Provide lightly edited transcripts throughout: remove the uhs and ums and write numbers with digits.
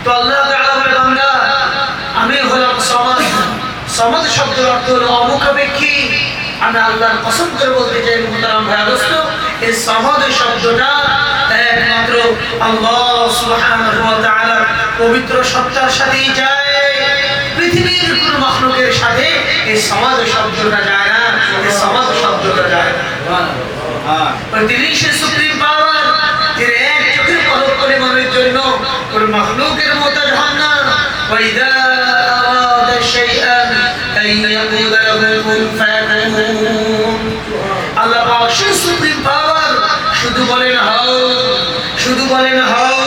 তো আল্লাহ তাআলা বলে বান্দা আমি হলাম সামাদ। সামাদ শব্দের অর্থ হলো অমুখাপেক্ষী। আমি আল্লাহর কসম করে বলতে চাই মুহতারাম ভাই দোস্ত, এই সামাদ শব্দটা একমাত্র আল্লাহ সুবহানাহু ওয়া তাআলা পবিত্র সত্তার সাথেই যায়। পৃথিবীর কোন মাখলুকের সাথে এই সামাদ শব্দটা যায় না, এই সামাদ শব্দটা যায় না। তিনি সে সুপ্রিম পাওয়ার, তিনি এক চোখের পলক পরিমাণের জন্য কোন মাখলুকের মুহতাজ হন না। ওয়াইদা আরাদা শাইআন আইয়াকুলা লাহু কুন ফায়াকুন। আল্লাহ পাক সে সুপ্রিম পাওয়ার, শুধু বলেন হও, শুধু বলেন হও।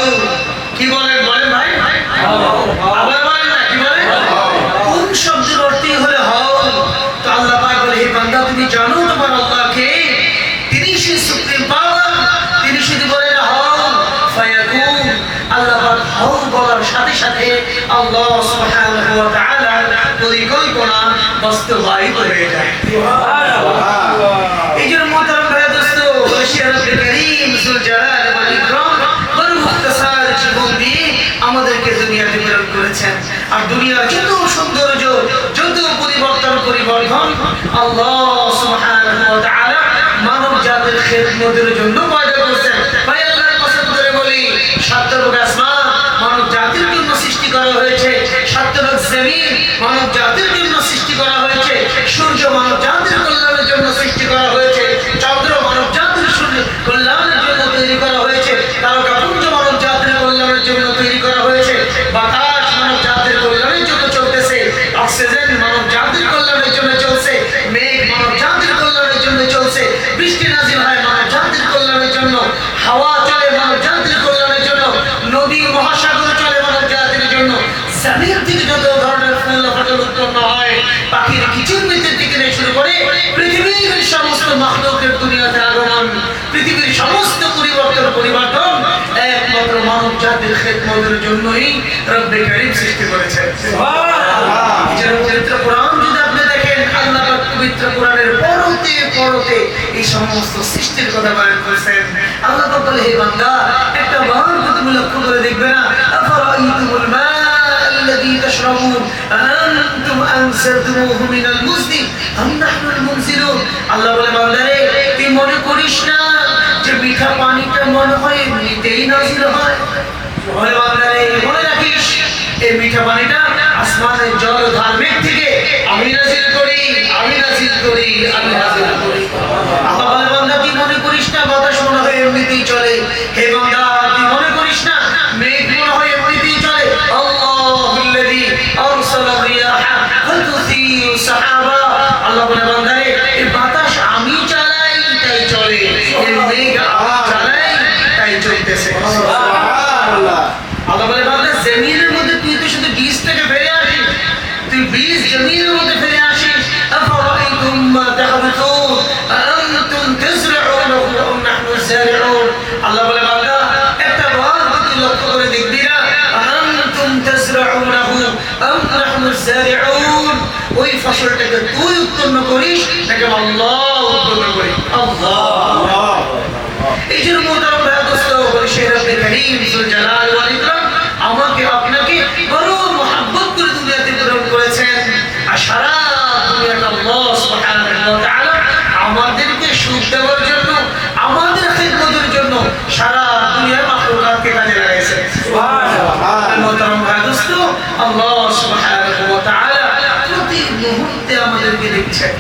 কি বলেন বলেন ভাই? আবার বলেন না, কি বলেন? কোন শব্দের অর্থই হলো হও। তো আল্লাহ পাক বলে হে বান্দা তুমি জানো তোমার আল্লাহকে, তিনি সে সুপ্রিম পাওয়ার, তিনি শুধু বলেন হও ফায়াকুন। আল্লাহ পাক হও বলার সাথে সাথে আল্লাহ সুবহানাহু ওয়া তাআলা পরিকল্পনা বাস্তবায়িত হয়ে যায়। সুবহানাল্লাহ। এই জন্য মুহতারাম ভাই দোস্ত, রব্বে কারীম যুল জালাল ওয়াল ইকরাম বড় মুখতাসার জীবন দিয়ে আমাদেরকে দুনিয়াতে প্রেরণ করেছেন। আর দুনিয়ার যত সৌন্দর্য, যত পরিবর্তন আল্লাহ সুবহানাহু ওয়া তাআলা মানব জাতির খিদমতের জন্য পয়দা করেছেন। ভাই আল্লাহর কসম করে বলি, সাতটা আসমান মানব জাতির জন্য সৃষ্টি করা হয়েছে, সাতটা জমিন মানব জাতির জন্য সৃষ্টি করা হয়েছে, সূর্য মানব জাতির কল্যাণের জন্য সৃষ্টি করা হয়েছে, চন্দ্র মানব জাতির কল্যাণের জন্য তৈরি করা হয়েছে, তারকাপুঞ্জ মানব জাতির কল্যাণের জন্য তৈরি করা হয়েছে, বাতাস মানব জাতির কল্যাণের জন্য চলতেছে, অক্সিজেন মানব জাতির কল্যাণের জন্য চলছে, মেঘ মানব জাতির কল্যাণের জন্য চলছে, বৃষ্টি নাজিল হয় মানব জাতির কল্যাণের জন্য, হাওয়া চলে মানব জাতির কল্যাণের জন্য, নদী মহাসাগর চলে মানব জাতির জন্য, জমিন থেকে যত ধরনের ফুল ফসল উৎপন্ন হয়, পাখির কিচিরমিচির থেকে শুরু করে পৃথিবীর সমস্ত মাখলুকের দুনিয়াতে আগমন, পৃথিবীর সমস্ত পরিবর্তন একমাত্র মানব জাতির খিদমতের জন্যই রব্বে কারীম সৃষ্টি করেছেন। সুবহানাল্লাহ। এই পবিত্র কোরআন যদি আপনি দেখেন, আল্লাহ পাক পবিত্র কোরআনের পরতে এই সমস্ত সৃষ্টির কথা বয়ান করেছেন। আল্লাহ পাক বলে হে বান্দা একটা বার তুমি লক্ষ্য করে দেখবে না, আফরাআইতুমুল মা الذي تشربون أأنتم أنزلتموه من المزن أم نحن المنزلون। আল্লাহ বলে বান্দারে তুই মনে করিস না যে মিঠা পানিটা মনে হয় এমনিতেই নাজিল হয়। বলে বান্দারে মনে রাখিস এই মিঠা পানিটা আসমানের জল ধারমেঘ থেকে আমি নাজিল করি, আমি নাজিল করি, আমি নাজিল করি। আল্লাহ বলে বান্দা তুই মনে করিস না বাতাস মনে হয় এমনিতেই চলে। হে বান্দা তুই মনে করিস না মেঘ মনে হয় এমনিতেই চলে। আল্লাহুল্লাযী আরসালা রিয়াহা ফাতুসিরু সাহাবা। আল্লাহ বলে বান্দারে এই বাতাস আমি চালাই তাই চলে, এই মেঘ আমি চালাই তাই চলতেছে। সুবহানাল্লাহ। আল্লাহ বলে বান্দা জমিনের মধ্যে তুই তো শুধু বীজ থেকে ফেলে আসিস, তুই বীজ জমিনের মধ্যে ফেলে আসিস। আফরাআইতুম মা তাহরুসুন আআনতুম তাজরাউনাহু আম নাহনু যারিউন। আল্লাহ বলে বান্দা একটা বার তুই লক্ষ্য করে দেখবি না, আআনতুম তাজরাউনাহু আম নাহনু যারিউন, ওই ফসলটাকে তুই উৎপন্ন করিস নাকি আল্লাহ উৎপন্ন করে? আল্লাহ। এই জন্য মুহতারাম ভাই দোস্ত, সে রব্বে কারীম যুল জালাল ওয়াল ইকরাম আমাকে আপনাকে বড় মহব্বত করে দুনিয়াতে প্রেরণ করেছেন। আর সারা দুনিয়াতে আল্লাহ সুবহানাহু ওয়া তাআলা আমাদেরকে সুখ দেওয়ার জন্য, আমাদের খিদমতের জন্য সারা দুনিয়ার মাখলুকাতকে কাজে লাগাইছেন। সুবহানাল্লাহ। মুহতারাম ভাই দোস্ত, আল্লাহ সুবহানাহু ওয়া তাআলা প্রতি মুহূর্তে আমাদেরকে দেখছেন।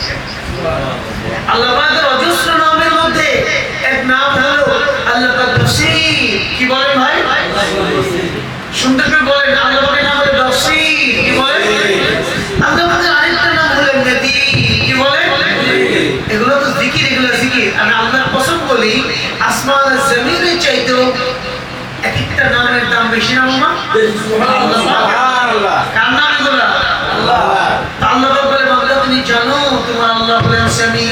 আল্লাহ পাকের অজস্র নামের মধ্যে এক নাম হলো আল্লাহ পাক বসীর। কি বলেন ভাই? সুন্দর করে বলেন। আল্লাহ পাকের নাম হলো বসীর। কি বলেন? আল্লাহ পাকের আরেকটা নাম হলো নাদির। কি বলেন? এগুলো তো জিকির, এগুলো জিকির। আমি আল্লাহর কসম বলি আসমান আর জমিনের চাইতেও এক একটা নামের দাম বেশি না মামা? সুবহানাল্লাহ। কার নাম এগুলো? আল্লাহ। আল্লাহ বলে বান্দা তুমি জানো তোমার আল্লাহ হলেন সামি।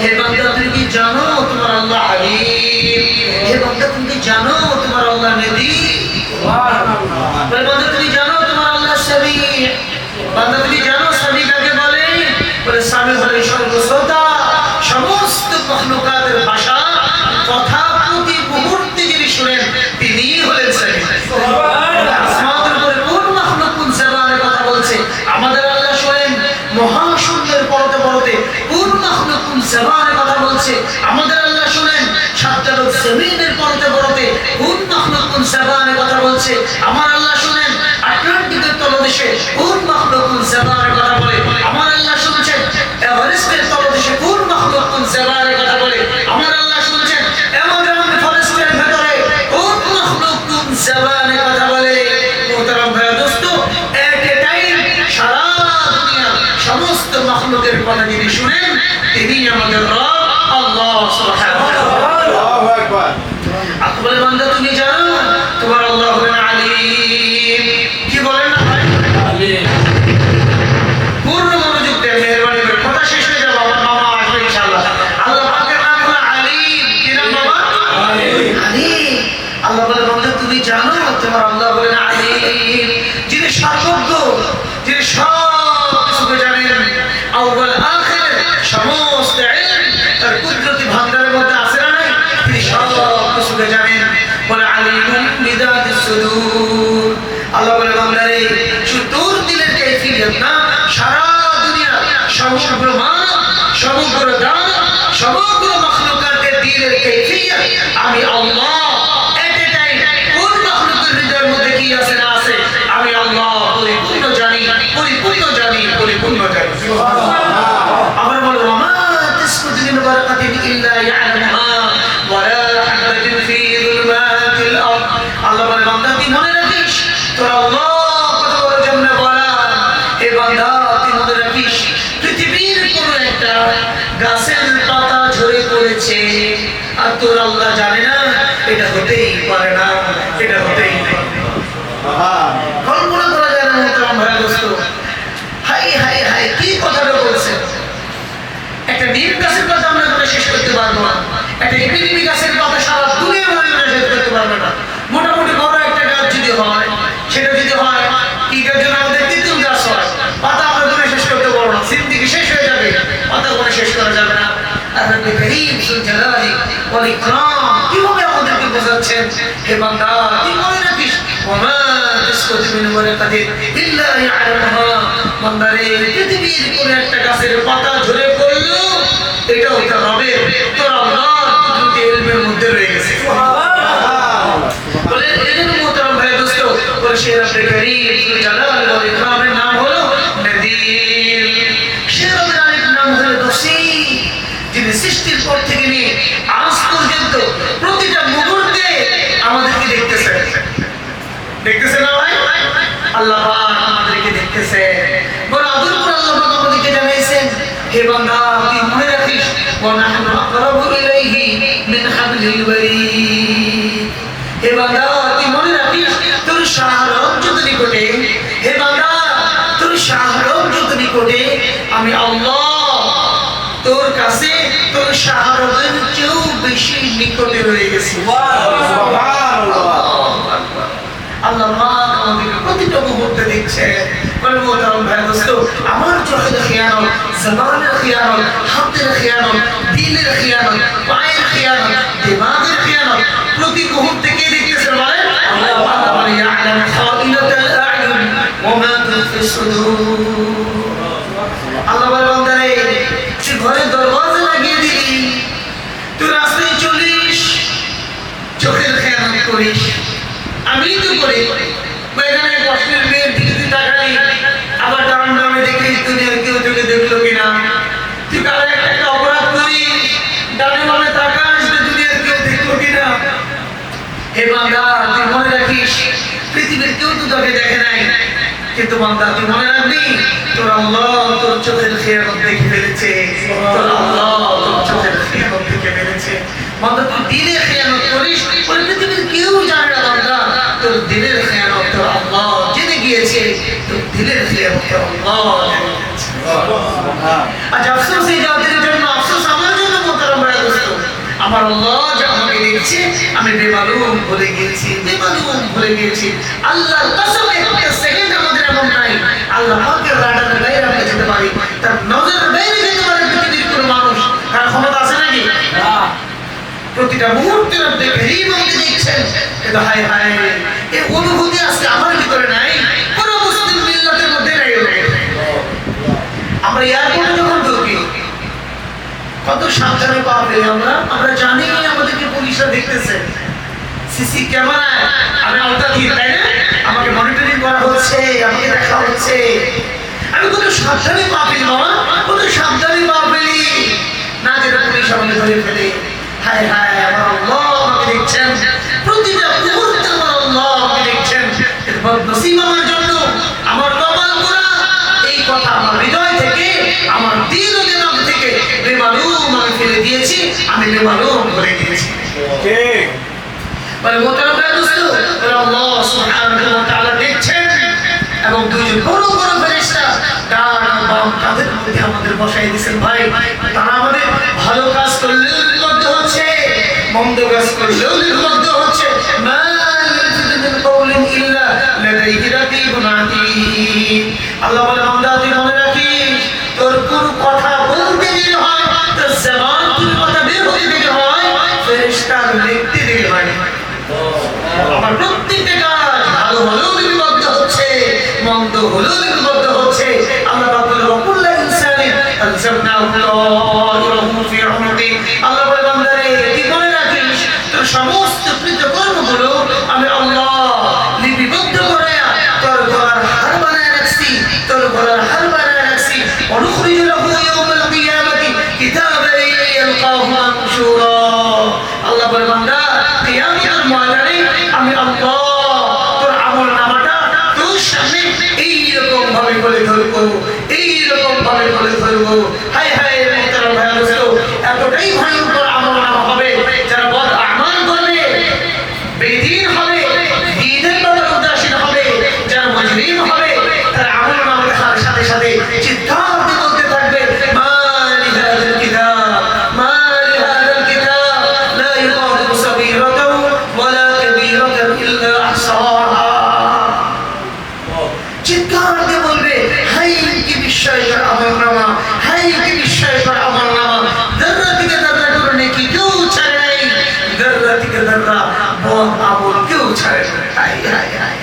হে বান্দা তুমি কি জানো তোমার আল্লাহ আলিম? হে বান্দা তুমি কি জানো তোমার আল্লাহ নাদির? সুবহানাল্লাহ। বলে বান্দা তুমি জানো তোমার আল্লাহ সামি। বান্দা তুমি জানো সামি কাকে বলে? বলে সামি হলেন সর্বশ্রোতা, সমস্ত মাখলুকাতের ভাষা কথা প্রতি মুহূর্তে যিনি শুনেন তিনিই হলেন সামি। সুবহানাল্লাহ। বলছে, আমার আল্লাহ শুনেন আটলান্টিকের তলদেশে কোন মাখলুকুন জাবারের কথা বলে, আমার আল্লাহ শুনছেন এভারেস্টের তলদেশে কোন মাখলুকুন জাবারের কথা বলে, আমার আল্লাহ শুনছেন অ্যামাজন ফরেস্টের ভেতরে কোন মাখলুকুন জাবারের কথা বলে। মোহতারাম ভাইয়া দোস্ত, এটাই সারা দুনিয়ার সমস্ত মাখলুকের কথা যিনি শুনেন তিনি আমাদের রব আল্লাহ সুবহানাহু ওয়া তাআলা। আল্লাহু আকবার। আকবর বান্দা তুমি জানো তোমার আল্লাহ হলেন আলিম। কি বলেন না ভাই? আলিম। পূর্ণ মনোযোগ দেন, মেহেরবানি করে কথা শেষ হয়ে যাবে, আমার মামা আসবে ইনশাআল্লাহ। আল্লাহ পাকের নাম হলো আলিম। কি নাম বাবা? আলিম। আলিম। আল্লাহ বলে বান্দা তুমি জানো তোমার আল্লাহ হলেন আলিম, যিনি সর্বজ্ঞ, যিনি সব কিছুকে জানেন, আউয়াল আখির সমস্ত ইলম তার কুদরতি ভান্ডারের মধ্যে আছে না নাই? তিনি সব কিছুকে জানেন। বলে আলিমুম বিদাতিস সুদূর। আল্লাহ বলে বান্দারে শুধু তোর দিলের কাইফিয়ত না, সারা দুনিয়া সমগ্র মানব, সমগ্র দান, সমগ্র মাখলুকাতের দিলের কাইফিয়ত আমি আল্লাহ এটাই কোন মাখলুকের হৃদয়ের মধ্যে কি আছে না আছে আমি আল্লাহ পরিপূর্ণ জানি, পরিপূর্ণ জানি, পরিপূর্ণ জানি। সুবহানাল্লাহ। আবার বলো ওমা তাসকুতু মিন বারাকাতিন ইল্লা ইয়ালামুহা ওয়ালা হাবাতিন ফি যুলমাতিল আরদ। আল্লাহ বলে বান্দা তুই মনে রাখিস তোর আল্লাহ কত বড় জন্মে বলা। হে বান্দা তুই মনে রাখিস পৃথিবীর কোন একটা গাছের পাতা ঝরে পড়েছে আর তোর আল্লাহ জানে না, এটা হতেই পারে না, এটা হতেই পারে না। কল্পনা করা যায় না মোহতারাম ভাই দোস্ত। হাই হাই হাই কি কথাটা বলছেন। একটা নিম গাছের পাতা আমরা করে শেষ করতে পারবো না, একটা এপিডিমি গাছের পাতা সারা দুনিয়া মানুষ শেষ করতে পারবে না। মোটামুটি বড় একটা গাছ যদি হয়, সেটা যদি হয় কি গাছ যেন আমাদের তিতুল গাছ হয়, পাতা আমরা করে শেষ করতে পারবো না, জিন্দেগি শেষ হয়ে যাবে, পাতা করে শেষ করা যাবে না। আর রব্বে করিম যুল জালালি ওয়াল ইকরাম কিভাবে আমাদেরকে বোঝাচ্ছেন, হে বান্দা তুই মনে রাখিস ওমা তাসকুতু মিন বারাকাতিন ইল্লা ইয়ালামুহা। বান্দারে পৃথিবীর কোন একটা গাছের পাতা ঝরে পড়লো এটাও তোর রবের, তোর আল্লাহর কুদরতি ইলমের মধ্যে রয়ে গেছে। সুবহানাল্লাহ। বলে এজন্য মোহতারাম ভাই দোস্ত বলে সে রব্বে করিম যুল জালালি ওয়াল ইকরামের নাম হলো নদীর। সে রবের আরেক নাম হলো দোষী, যিনি সৃষ্টির পর থেকে নিয়ে আজ পর্যন্ত প্রতিটা মুহূর্তে আমাদেরকে দেখতেছেন। দেখতেছেন না ভাই? আল্লাহ পাক আমাদেরকে দেখতেছে। বড় আদর করে আল্লাহ পাক আমাদেরকে জানাইছেন, হে বান্দা তুই মনে রাখিস ওয়া নাহনু আকরাবু ইলাইহি মিন হাবলিল ওয়ারিদ। হে বান্দা তুই মনে রাখিস তোর শাহরব যত নিকটে, হে বান্দা তোর শাহরব যত নিকটে আমি আল্লাহ তোর কাছে তোর শাহরবের চেয়েও বেশি নিকটে রয়ে গেছি। সুবহানাল্লাহ। আল্লাহ পাক আমাদেরকে প্রতিটা মুহূর্তে দেখছে। বলে মোহতারাম ভাই দোস্ত আমার চোখের খেয়ানত, জবানের খেয়ানত, হাতের খেয়ানত, দিলের খেয়ানত, পায়ের খেয়ানত, দিমাগের খেয়ানত প্রতি মুহূর্তে কে দেখতেছে বলে আল্লাহ পাক। বলে ইয়ালামু খাইনাতাল আ'য়ুন ওয়া মা তুখফিস সুদূর। আল্লাহ বলে বান্দারে তুই ঘরে দরওয়াজা লাগিয়ে দিলি, তুই রাস্তায় চলিস, চোখের খেয়ানত করিস, আমি তো করি। এখানে কষ্টের মেয়ের দিকে তুই তাকালি, আবার ডান ডামে দেখিস দুনিয়ার কেউ তোকে দেখলো কিনা। তুই কারো একটা অপরাধ করিস, ডানে বামে তাকাস দুনিয়ার কেউ দেখলো কিনা। হে বান্দা তুই মনে রাখিস পৃথিবীর কেউ তো তোকে দেখে নাই, কিন্তু বান্দা তুই মনে রাখবি তোর আল্লাহ তোর চোখের খেয়ানত দেখে ফেলেছে, তোর আল্লাহ তোর চোখের খেয়ানত দেখে ফেলেছে। বান্দা তুই দিলে খেয়ানত করিস, পৃথিবীর কেউ জানে না বান্দা তোর দিলের খেয়ানত তোর আল্লাহ জেনে গিয়েছে, তোর দিলের খেয়ানত তোর আল্লাহ জেনে গিয়েছে। আজ আফসোস এই জাতির জন্য, আফসোস আমার জন্য মোহতারাম ভাই দোস্ত, আমার আল্লাহ যে আমাকে দেখছে আমি বেমালুম ভুলে গিয়েছি, বেমালুম ভুলে গিয়েছি। আল্লাহর কসম একটা সেকেন্ড আমাদের এমন নাই আল্লাহ পাকের রাডারের বাইরে আমরা যেতে পারি, তার নজরের বাইরে যেতে পারে পৃথিবীর কোনো মানুষ, কার ক্ষমতা আছে নাকি? প্রতিটা মুহূর্তে রব্বে করিম আমাকে দেখছেন। কিন্তু হায় হায় এই অনুভূতি আজকে আমার ভিতরে নাই, কোন মুসলিম মিল্লাতের মধ্যে নাই। আমরা এয়ারপোর্টে যখন ঢুকি কত সাবধানে পা ফেলি আমরা জানি আমাদেরকে পুলিশরা দেখতেছে, সিসি ক্যামেরায় আমি আওতাধীন, তাই না? গুণে মালুম করে দিয়েছে। ঠিক বলে মোহতারাম দোস্ত, আল্লাহ সুবহানাহু ওয়া তাআলা দেখছেন এবং দুইজন বড় বড় ফেরেশতা ডান বাম কাঁধের মধ্যে আমাদের বসাই দিয়েছেন। ভাই তারা আমাদের ভালো কাজ করলেও লিপিবদ্ধ হচ্ছে, মন্দ কাজ করলেও লিপিবদ্ধ হচ্ছে। মা ইয়ালফিযু মিন কাওলিন ইল্লা লাদাইহি রাকিবুন আতীদ। আল্লাহ বলে বান্দা তুই মনে রাখিস, তোর কোন কথা বলতে দেরি হয়, তোর জবান থেকে কথা বের হতে দেরি হয়, ফেরেশতার লিখতে দেরি হয়। আমার প্রত্যেকটা কাজ ভালো হলেও লিপিবদ্ধ হচ্ছে, মন্দ হলেও লিপিবদ্ধ হচ্ছে। আল্লাহ বলে ওয়াকুল্লু ইনসানিন আলজামনাহু তাইরাহু ফি উনুকি। আল্লাহ বলে বান্দারে তুই মনে রাখিস তোর সমস্ত কৃতকর্মগুলো আমি আল্লাহ লিপিবদ্ধ করে তোর গলার হার বানায় রাখছি, তোর গলার হার বানায় রাখছি। অনুখরিজু লাহু ইয়াওমাল কিয়ামাতি কিতাবান ইয়ালকাহু মানশুরা। আল্লাহ বলে বান্দা কিয়ামতের ময়দানে আমি আল্লাহ তোর আমলনামাটা তোর সামনে এইরকম ভাবে বলে ধরবো, এইরকম ভাবে বলে ধরবো। হায় হায় মোহতারাম ভাই দোস্ত, এতটাই ভয়ঙ্কর আমলনামা হবে, যারা বদ আমাল করবে, বেদিন হবে, দ্বীনের ব্যাপারে উদাসীন হবে, যারা মুজরিম হবে, তার আমলনামা দেখার সাথে সাথে চিৎকার দিয়ে বলতে থাকবে মা লিহাযাল কিতাব, মা লিহাযাল কিতাব লা ইউগাদিরু সগীরাতাও ওয়ালা কাবীরাতাও ইল্লা আহসাহা। চিৎকার দিয়ে বলবে হাই কি বিস্ময়কর আমলনামা, হাই কি বিস্ময়কর আমলনামা। যারা থেকে যারা করে নেকি কেউ ছাড়ে নাই, যারা থেকে যারা বদ আমল কেউ ছাড়ে নাই। হাই হাই হাই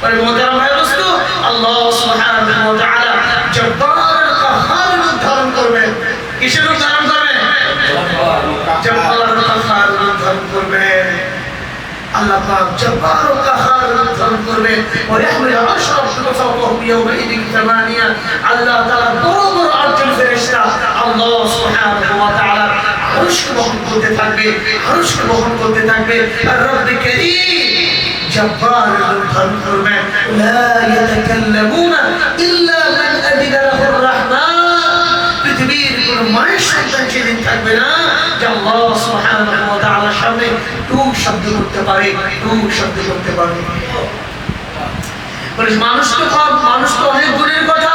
বলে মোহতারাম ভাই দোস্ত, আল্লাহ সুবহানাহু ওয়া তাআলা জব্বার কাহ্হার রূপ ধারণ করবেন। কিসের রূপ ধারণ করবেন? জব্বার কাহ্হার রূপ ধারণ করবেন। আল্লাহ পাক জব্বার কাহ্হার রূপ ধারণ করবেন। ওয়া ইয়াহমিলু আরশা রাব্বিকা ফাওকাহুম ইয়াওমাইযিন সামানিয়া। আল্লাহ তাআলা বড় বড় আটজন ফেরেশতা আল্লাহ সুবহানাহু ওয়া তাআলা আরশকে বহন করতে থাকবে, আরশকে বহন করতে থাকবে। আর রব্বে কারীম জব্বার রূপ ধারণ করবেন। লা ইয়াতাকাল্লামুনা ইল্লা মান আযিনা লাহুর রাহমান। পৃথিবীর কোন মানুষ সন্তান সেদিন থাকবে না যে আল্লাহ সুবহানাহু ওয়া তাআলার সামনে টু শব্দ করতে পারে, টু শব্দ করতে পারে। বলে মানুষ তো অনেক দূরের কথা।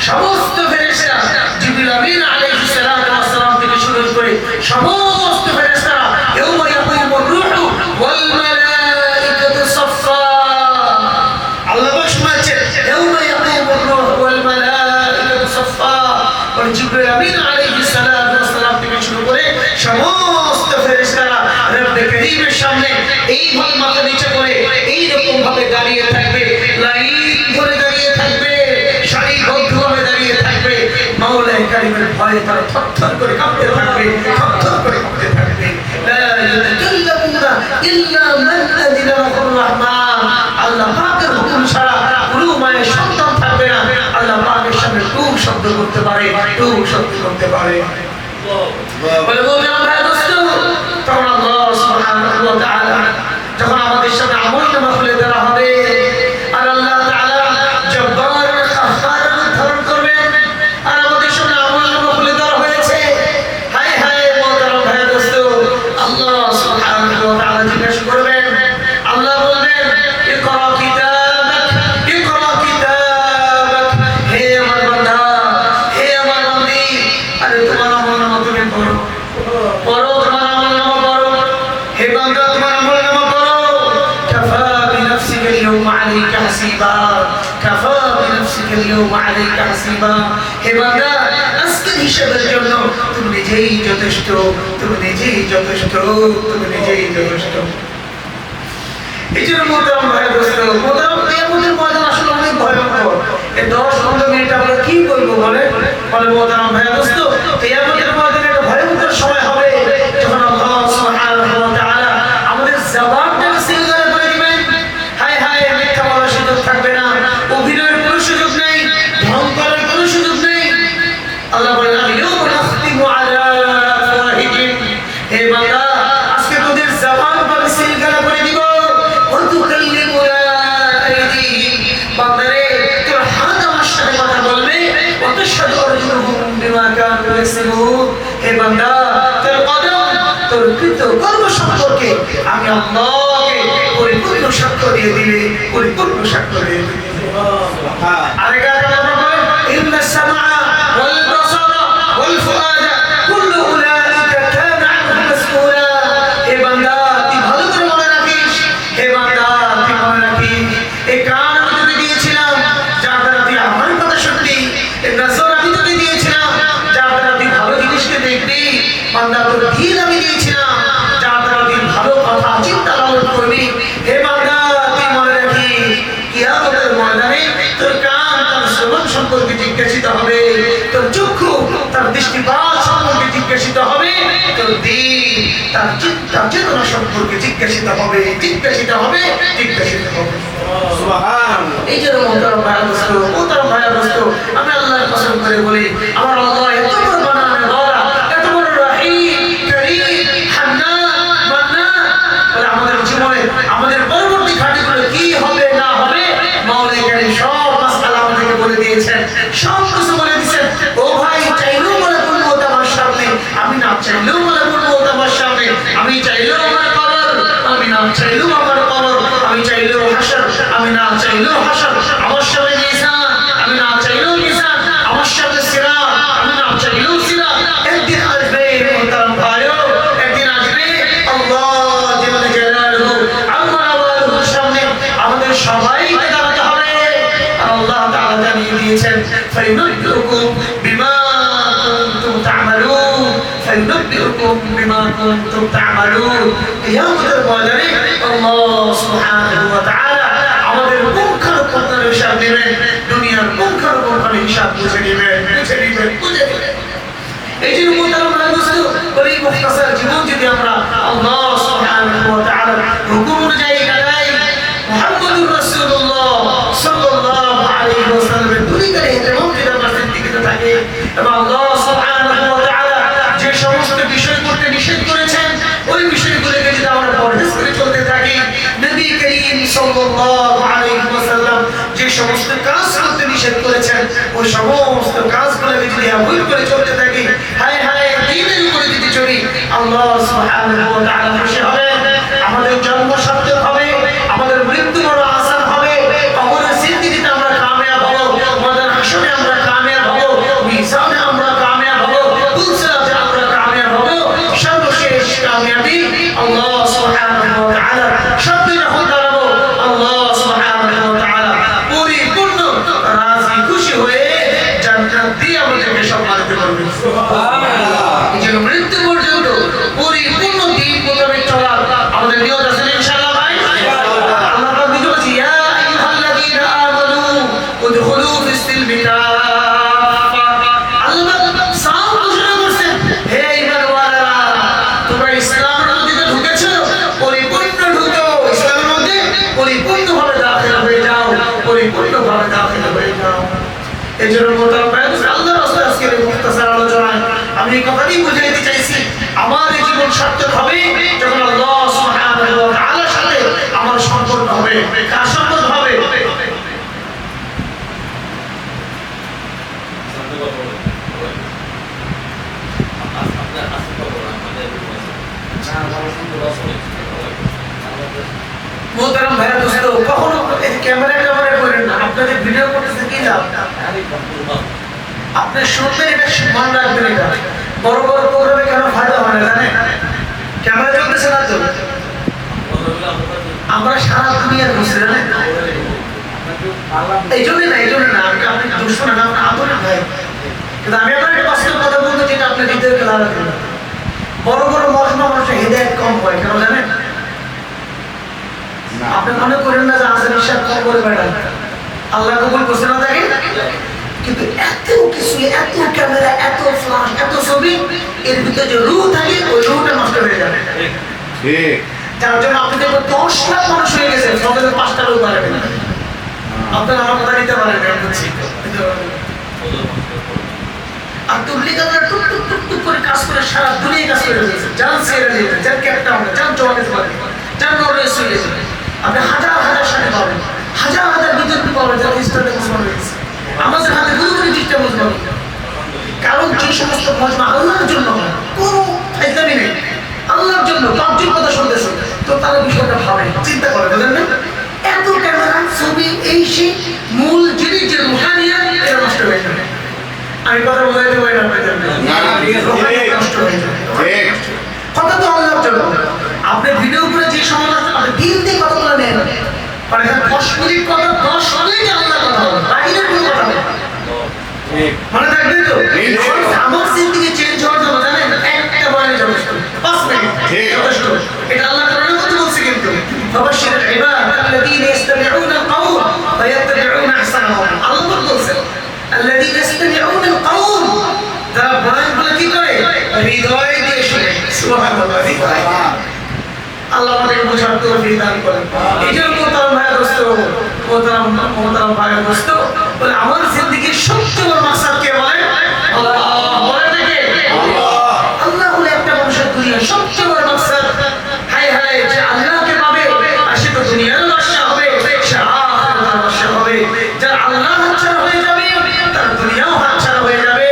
সমস্ত ফেরেশতা জিবরিল আমিন আলাইহিস সালাতু ওয়াস সালাম থেকে শুরু করে সমস্ত ফেরেশতারা ইয়াউমা ইয়াকুমুর রূহু ওয়াল মালাইকাতু সাফফা। আল্লাহ বলছেন ইয়াউমা ইয়াকুমুর রূহু ওয়াল মালাইকাতু সাফফা। আর জিবরিল আমিন আলাইহিস সালাতু ওয়াস সালাম থেকে শুরু করে সমস্ত ফেরেশতারা রব্বে কারীমের সামনে এইভাবে মাথা নিচু করে এইরকম ভাবে দাঁড়িয়ে থাকবে, লাইন ধরে দাঁড়িয়ে থাকবে, সারিবদ্ধভাবে দাঁড়িয়ে থাকবে। মাওলা কারীমের ভয়ে তারা থরথর করে কাঁপতে থাকবে, থরথর করে কাঁপতে থাকবে। লা ইয়াতাকাল্লামুনা ইল্লা মান আযিনা লাহুর রাহমান। আল্লাহ পাকের হুকুম ছাড়া কোনো মায়ের সন্তান থাকবে না আল্লাহ পাকের সামনে টু শব্দ করতে পারে, টু শব্দ করতে পারে। বলে মোহতারাম ভাই দোস্ত, তখন আল্লাহ সুবহানাহু ওয়া তাআলা যখন আমাদের সামনে আমলনামা খুলে দেওয়া হবে আর আল্লাহ তাআলা জব্বার কাহ্হার রূপ ধারণ করবেন আর আমাদের সামনে আমলনামা খুলে দেওয়া হয়েছে। হায় হায় মোহতারাম ভাই দোস্ত, আল্লাহ সুবহানাহু ওয়া তাআলা জিজ্ঞাসা করবেন, আল্লাহ বলবেন ইকরা কিতাবাক, ইকরা কিতাবাক। হে আমার বান্দা, হে আমার বান্দি, আরে তোমার আমলনামা তুমি পড়ো, পড়ো তোমার আমলনামা পড়ো। হে বান্দা তোমার আমলনামা পড়ো। কাফা বিনাফসিকা আল-ইয়াওমা আলাইকা হাসিবা, কাফা বিনাফসিকা আল-ইয়াওমা আলাইকা হাসিবা। হে বান্দা আজকের হিসাবের জন্য তুমি নিজেই যথেষ্ট, তুমি নিজেই যথেষ্ট, তুমি নিজেই যথেষ্ট। এই জন্য মোহতারাম ভাই দোস্ত, মোহতারাম কিয়ামতের ময়দান আসলে অনেক ভয়ঙ্কর। এই 10-15 মিনিট আমরা কি বলবো বলে মোহতারাম ভাই দোস্ত, কিয়ামতের ময়দানে একটা ভয়ঙ্কর সময় হবে যখন আল্লাহ সুবহানাহু ওয়া তাআলা আমাদের জবানটাকে সিলগালা করে দিবেন। হায় হায় মিথ্যা বলার সুযোগ থাকবে না, অভিনয়ের কোনো সুযোগ নেই, ঢং করার কোনো সুযোগ নেই। আল্লাহ বলেন আল-ইয়াওমা নাখতিমু আলা আফওয়াহিহিম। হে বান্দা আজকে তোদের জবান পাবে সিলগালা করে দিব। ওয়া তুকাল্লিমুনা আইদিহিম। বান্দারে তোর হাত আমার সাথে কথা বলবে। ওয়া তাশহাদু আরজুলুহুম বিমা কানু বান্দা তোর কদম তোর কৃত কর্ম সম্পর্কে আমি আল্লাহকে পরিপূর্ণ সাক্ষ্য দিয়ে দিলে পরিপূর্ণ সাক্ষ্য দিয়ে দিলে আরেক আয়াতে আল্লাহ বলেন ইন্নাস সামআ ওয়াল বাসারা ওয়াল ফুআদা কুল্লু উলাইকা কানা আনহু মাসউলা। হে বান্দা তুই ভালো করে মনে রাখিস, হে বান্দা তুই মনে রাখিস এই কান আমি তোকে দিয়েছিলাম যার দ্বারা তুই আমার কথা শুনবি, এই নজর আমি তোকে দিয়েছিলাম যার দ্বারা তুই ভালো জিনিসকে দেখবি, বান্দা তোর দিল আমি দিয়েছিলাম যার দ্বারা তুই ভালো কথা চিন্তা লালন করবি। হে বান্দা তুই মনে রাখিস কিয়ামতের ময়দানে তোর কান তার শ্রবণ সম্পর্কে জিজ্ঞাসিত হবে, তোর চক্ষু তার দৃষ্টিপাত সম্পর্কে জিজ্ঞাসিত হবে, তোর দিল তার চিন্তা চেতনা সম্পর্কে জিজ্ঞাসিত হবে, জিজ্ঞাসিত হবে, জিজ্ঞাসিত হবে। এই যে মোহতারাম ভাইয়া দোস্ত, মোহতারাম ভাইয়া দোস্ত, আমি আল্লাহর কসম করে বলি আমার আল্লাহ এত বড় বানানে ওয়ালা, এত বড় রহিম করিম হান্নান মান্নান। আমাদের জীবনে আমাদের পরবর্তী ঘাটিগুলো কি হবে না হবে মাওলা কারীম সব মাসআলা আমাদেরকে বলে দিয়েছেন, সব কিছু বলে দিয়েছেন। ও ভাই চাইলেও মালাকুল মউত আমার সামনে, আমি না চাইলেও মালাকুল মউত আমার সামনে, আমি চাইলেও আমার কবর, আমি না চাইলেও আমার কবর, আমি চাইলেও হাসর, আমি না চাইলেও হাসর, আমার সামনে মিজান, আমি না চাইলেও মিজান, আমার সামনে সিরাত, আমি না চাইলেও সিরাত। একদিন আসবে মোহতারাম ভাইও, একদিন আসবে আল্লাহ জাল্লা জালালুহু আম্মা ওয়ালুহুর সামনে আমাদের সবাইকে দাঁড়াতে হবে। আর আল্লাহ তাআলা জানিয়ে দিয়েছেন ফায়ুনব্বিউকুম বিমা কুনতুম তা'মালুন, ফায়ুনব্বিউকুম বিমা কুনতুম তা'মালুন। কিয়ামতের ময়দানে আল্লাহ সুবহানাহু ওয়া তাআলা আমাদের পুঙ্খানুপুঙ্খ হিসাব নেবেন, দুনিয়ার পুঙ্খানুপুঙ্খ হিসাব বুঝে নেবেন, বুঝে নেবেন, বুঝে নেবেন। এই জন্য মোহতারাম ভাই ওই মুখতাসার জীবন যদি আমরা আল্লাহ সুবহানাহু ওয়া তাআলার হুকুম অনুযায়ী কাটাই, মুহাম্মদুর রাসূলুল্লাহ সাল্লাল্লাহু আলাইহি ওয়াসাল্লামের তরিকায় ইহতিমাম যদি আমরা সিদ্দিকিত থাকি এবং আল্লাহ সুবহানাহু ওয়া তাআলা যে সমস্ত বিষয় করতে নিষেধ করেছেন ওই বিষয়গুলোকে যদি আমরা পরহেজ করে চলতে থাকি, নবী করিম সাল্লাল্লাহু আলাইহি ওয়াসাল্লাম যে সমস্ত কাজ করতে নিষেধ করেছেন ওই সমস্ত কাজগুলোকে যদি অ্যাভয়েড করে চলতে থাকি, হায় হায় দ্বীনের উপরে যদি চলি, আল্লাহ সুবহানাহু ওয়া তাআলা খুশি হবেন, আমাদের জন্ম সার্থক হবে, আমাদের মৃত্যু বড় আসান হবে, কবরের জিন্দেগিতে আমরা কামিয়াব হব, ময়দান হাশরে আমরা কামিয়াব হব, মিজানে আমরা কামিয়াব হব, পুলসিরাতে আমরা কামিয়াব হব। সর্বশেষ কামিয়াবি আল্লাহ সুবহানাহু ওয়া তাআলা সাথে যখন দাঁড়াবো, আল্লাহ সুবহানাহু ওয়া তাআলা পরিপূর্ণ রাজি খুশি হয়ে জান্নাত দিয়ে আমাদেরকে সম্মানিত করবেন। সুবহানাল্লাহ। এই জন্য মৃত্যু পর্যন্ত পরিপূর্ণ দ্বীন মোতাবেক চলার আমাদের নিয়ত আছে ইনশাআল্লাহ ভাই। আল্লাহ পাক নিজে বলছে ইয়া আইয়ুহাল্লাযীনা আমানু উদখুলু ফিস-সিলমি কাফা। আল্লাহ সাফ ঘোষণা করছেন, হে ঈমানওয়ালারা তোমরা ইসলামের মধ্যে ঢুকেছো, পরিপূর্ণ ঢুকো, ইসলামের মধ্যে পরিপূর্ণভাবে দাখিল হয়ে যাও, পরিপূর্ণভাবে দাখিল হয়ে যাও। এই জন্য মোহতারাম ভাই আল্লাহর রাস্তায় আজকের এই মুখতাসার আলোচনায় আমি এই কথাটাই বুঝিয়ে দিতে চাইছি, আমার এই জীবন সার্থক হবে যখন আল্লাহ সুবহানাহু ওয়া তাআলার সাথে আমার সম্পর্ক হবে। কার সম্পর্ক হবে? মোহতারাম ভাইয়া দোস্ত, কখনো ক্যামেরা করেন না, আপনাদের ভিডিও করতেছে কি লাভ? আপনি শুনবেন, এটা মন রাখবেন, এটা বড় বড় প্রোগ্রামে কেন ফায়দা হয় না জানেন? ক্যামেরা চলতেছে না তো, আমরা সারা দুনিয়ার ঘুরছি জানেন, এই জন্য না আপনি দুশ্মন না, আপনার আদরের ভাই, কিন্তু আমি আপনার একটা বাস্তব কথা বলতে যেটা আপনি হৃদয়কে লাগাবেন। বড় বড় মজমা মানুষের হৃদয় কম হয় কেন জানেন? আপনি মনে করেন না যে আজের হিসাব কম করে বেড়ান, আল্লাহ কবুল করছে না দেখেন, কিন্তু এত কিছু, এত ক্যামেরা, এত ফ্ল্যাশ, এত ছবি, এর ভিতরে যে রূহ থাকে ওই রূহটা নষ্ট হয়ে যাবে। ঠিক, যার জন্য আপনি দেখবেন 10 লাখ মানুষ হয়ে গেছে, সকালে 5টা লোক পারবেন না। আপনারা আমার কথা নিতে পারেন আর তবলিগাররা টুক টুক টুক টুক করে কাজ করে সারা দুনিয়ায় কাজ করে দিয়েছে, জান ছেড়ে দিয়েছে, জান ক্যাপটা আমরা জান জমা দিতে পারি, জান নরওয়ে চলে যাবে। আপনি হাজার হাজার সাথে পাবেন, হাজার হাজার বিদ্যুৎ পাবেন যারা ইসলামে মুসলমান হয়েছে, আমাদের হাতে গুরু গুরু দিকটা মুসলমান। কারণ যে সমস্ত মজমা আল্লাহর জন্য কোনো ফাইজলামি নেই, আল্লাহর জন্য পাঁচজন কথা শুনতেছে, তো তারা বিষয়টা ভাবে চিন্তা করে, বুঝলেন না? এত ক্যামেরা ছবি এই সেই মূল জিনিস যে রুহানিয়া এটা নষ্ট হয়ে যাবে। আমি কথা বলাইতে পারি না আপনাদের, নষ্ট হয়ে যাবে। কথা তো আল্লাহর জন্য। আপনি ভিডিও করে যে সময় আপনি দিন দিয়ে কথা বলে নেন, মানে 10 মিনিট কথা 10 মিনিট আল্লাহর কথা বলে, বাইরের কোনো কথা বলে মনে থাকবে তো? আমার জিন্দেগি চেঞ্জ হওয়ার জন্য জানেন একটা বয়ানে যথেষ্ট, 5 মিনিট যথেষ্ট। এটা আল্লাহ কোরআনের মধ্যে বলছে কিন্তু ফাবাশশির ইবাদ আল্লাযীনা ইসতামিউনা আল-কাওল ফায়াত্তাবিউনা আহসানাহু। আল্লাহ বলছেন আল্লাযীনা ইসতামিউনা আল-কাওল, যারা বয়ানগুলো কি করে হৃদয় দিয়ে শুনে। সুবহানাল্লাহ। আল্লাহ আমাদেরকে বোঝার তৌফিক দান করেন। এইজন্য মোহতারাম ভাইয়া দোস্ত, মোহতারাম ভাইয়া দোস্ত, বলে আমার জিন্দেগির সবচেয়ে বড় মাকসাদ কে বলে? আল্লাহ। বলে নাকি আল্লাহ বলে একটা মানুষের দুনিয়ার সবচেয়ে বড় মাকসাদ, হায় হায় যে আল্লাহকে পাবে আর সে তো দুনিয়ার বাদশা হবে, সে আখিরাতের বাদশা হবে। যার আল্লাহ হাতছাড়া হয়ে যাবে তার দুনিয়াও হাতছাড়া হয়ে যাবে,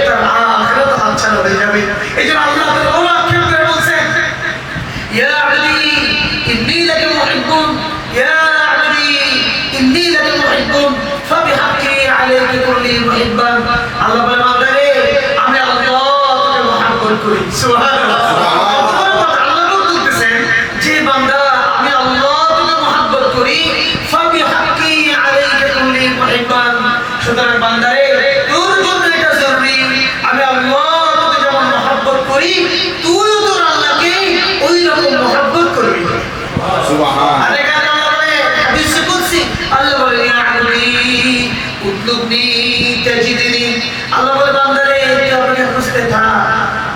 তার আখিরাতও হাতছাড়া হয়ে যাবে। এইজন্য আল্লাহ তাআলা বড় আক্ষেপ করে বলছেন ইয়া আবদি ইন্নী লাকা মুহিব্বুন, ইয়া আবদি ইন্নী লাকা মুহিব্বুন ফাবিহাক্কি আলাইকা কুল্লি মুহিব্বান। আল্লাহ বলে বান্দারে আমি আল্লাহ তোকে মহব্বত করি। সুবহানাল্লাহ। আল্লাহ বলতেছেন যে বান্দা আমি আল্লাহ তোকে মহব্বত করি, ফাবিহাক্কি আলাইকা কুল্লি মুহিব্বান। সুতরাং বান্দারে তোর জন্য এটা জরুরি, আমি আল্লাহ তোকে যেমন মহব্বত করি তুইও তোর আল্লাহকে ওই রকম মহব্বত করবি। সুবহান। আরে কারণ আল্লাহ বলে হাদিসে কুদসি, আল্লাহ বলে ইয়া আবদি উতলুবনি তাজিদনি। আল্লাহ বলে বান্দারে তুই আমাকে খুঁজতে থাক,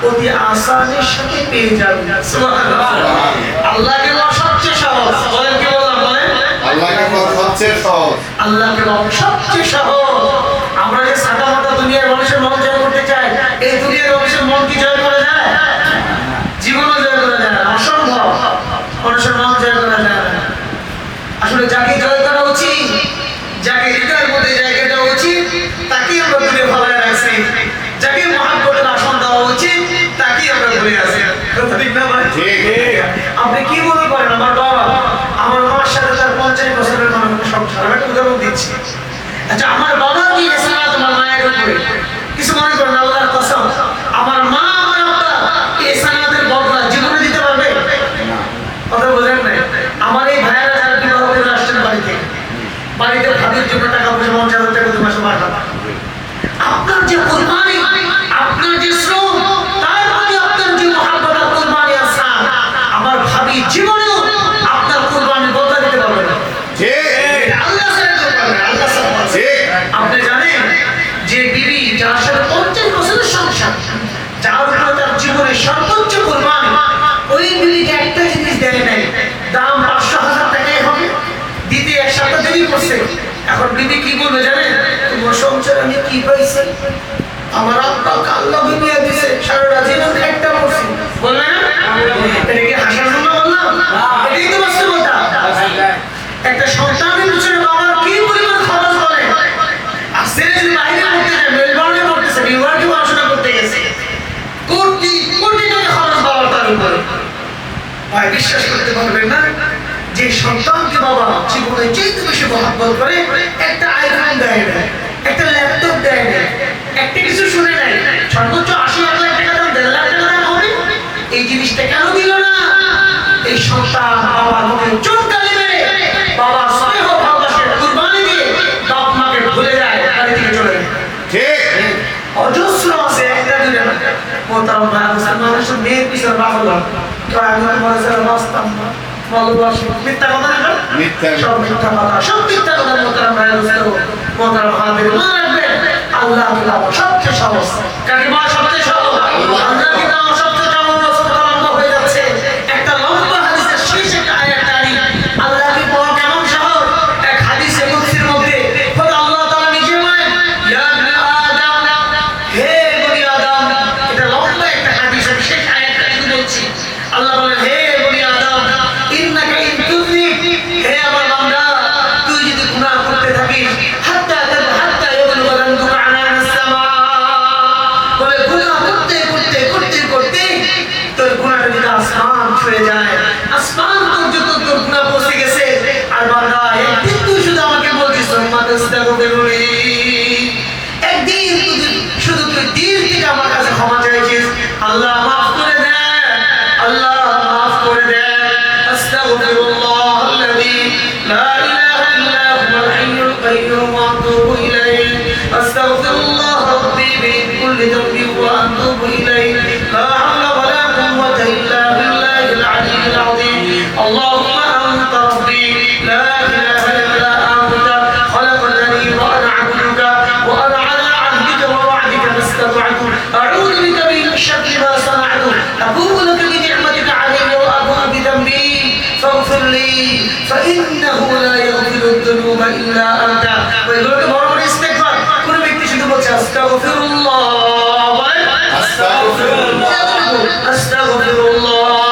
অতি আসানের সাথে পেয়ে যাবি। সুবহানাল্লাহ। আল্লাহকে বলা সবচেয়ে সহজ। বলেন কি বললাম? বলেন আল্লাহকে বলা সবচেয়ে সহজ। আল্লাহকে বলা সবচেয়ে সহজ। আমরা যে সাদা মাথা দুনিয়ার মানুষের মন জয় করতে চাই, এই দুনিয়ার মানুষের মন কি জয় করা যায়? জীবনও জয় করা যায় না, অসম্ভব। মানুষের মন জয় করা যায় না। আসলে যাকে জয় করা উচিত, যাকে হৃদয়ের মধ্যে জায়গা দেওয়া উচিত, তাকেই আমরা দূরে ভালোয় রাখছি। যাকে মহাব্বতের আসন দেওয়া উচিত, তাকেই আমরা ভুলে আছি। কথা ঠিক না ভাই? আপনি কি মনে করেন আমার বাবা আমার মার সাথে তার 50 বছরের মানুষ সংসার? আমি একটা উদাহরণ দিচ্ছি। আচ্ছা আমার বাবা কি এসানা তোমার মায়ের উপরে কিছু মনে করেন? আল্লাহর কসম আমার মা আমার আব্বা এসানাদের বদলা জীবনে দিতে পারবে? কথা বোঝেন নাই? আমার এই ভাইয়েরা যারা বিবাহ করে আসছেন বাড়িতে ভাবির জন্য টাকা পয়সা 50,000 টাকা 2 মাসে মারবে। আপনার যে কুরবানি, আপনার যে শ্রম, তার প্রতি আপনার যে মহব্বত আর কুরবানি আছে, আমার ভাবি জীবনেও আপনার কুরবানি বদলা দিতে পারবে না। ঠিক। আল্লাহ ছাড়া কেউ পারবে না, আল্লাহ ছাড়া পারবে। ঠিক। আপনি জানেন যে বিবি যার সাথে 50 বছরের সংসার, যার উপরে তার জীবনের সর্বোচ্চ কুরবানি, ওই বিবিকে একটা জিনিস দেয় নাই, দাম 500,000 টাকাই হবে, দিতে 1 সপ্তাহ দেরি করছে। এখন বিবি কি বলবে জানেন? তোমার সংসার আমি কি পাইছি? আমার আব্বা আল্লাহ বিবিয়া দিছে, সারাটা জীবন একটা করছি। বলবে না? এটা কি হাসার জন্য বললাম? এটাই তো বাস্তবতা। একটা সন্তানের পিছনে বাবার কি পরিমাণ খরচ করে। আর সে যদি বাইরে পড়তে যায়, মেলবোর্নে পড়তেছে, নিউ ইয়র্কে পড়াশোনা করতে গেছে, কোটি কোটি টাকা খরচ বাবার তার উপরে। ভাই বিশ্বাস করতে পারবেন না যে সন্তানকে বাবা জীবনে যেতে বেশি মহব্বত করে, একটা আইফোন দেয় না, একটা ল্যাপটপ দেয় না, একটা কিছু শুনে নেয়, সর্বোচ্চ 80,000 টাকা দাম, 1.5 লাখ টাকা দাম হবে। এই জিনিসটা কেন দিল না? এই সন্তান বাবার মুখে চুনকালি মেরে, বাবার স্নেহ ভালোবাসে কুরবানি দিয়ে বাপ মাকে ভুলে যায়, বাড়ি থেকে চলে যায়। ঠিক। অজস্র আছে, একটা দুইটা না। মোহতারাম ভাই মানুষের মেয়ের পিছনে পাগল হয়। তো আমি তোমার বাঁচতাম না, ভালোবাসি, মিথ্যা কথা না? সব মিথ্যা কথা, সব মিথ্যা কথা। মোহতারাম ভাই মোহতারাম হাজির মনে রাখবেন, আল্লাহ সবচেয়ে সহজ। কাকে বলা সবচেয়ে সহজ? আল্লাহ কি নাম সবচেয়ে সহজ। লম্বা হয়ে যাচ্ছে, একটা লম্বা হাদিসের শেষ একটা আয়াত টানি। আল্লাহ কি বলা কেমন সহজ? এক হাদিসে কুদসির মধ্যে খোদা আল্লাহ তাআলা নিজে বলেন ইয়া ইবনে আদম, হে বনি আদম। এটা লম্বা একটা হাদিসের শেষ আয়াতটা শুধু বলছি। আল্লাহ বলেন হে বনি আদম ইন্নাকা ইন তুযনিব, হে আমার বান্দা তুই যদি গুনাহ করতে থাকিস, হাত্তা ইয়াবলুগা যানবুকা আনানাস সামা, القيوم وأتوب إليه أستغفر الله ربي من كل ذنب وأتوب إليه لا حول ولا قوة إلا بالله العلي العظيم اللهم أنت ربي لا إله إلا أنت خلقتني وأنا عبدك وأنا على عهدك ووعدك ما استطعت أعوذ بك من شر ما صنعت أبوء لك بنعمتك علي وأبوء بذنبي فاغفر لي فإنه لا يغفر الذنوب إلا أنت ويقول مرور استغفار كل ব্যক্তি শুধু বলছে আস্তাগফিরুল্লাহ আস্তাগফিরুল্লাহ আস্তাগফিরুল্লাহ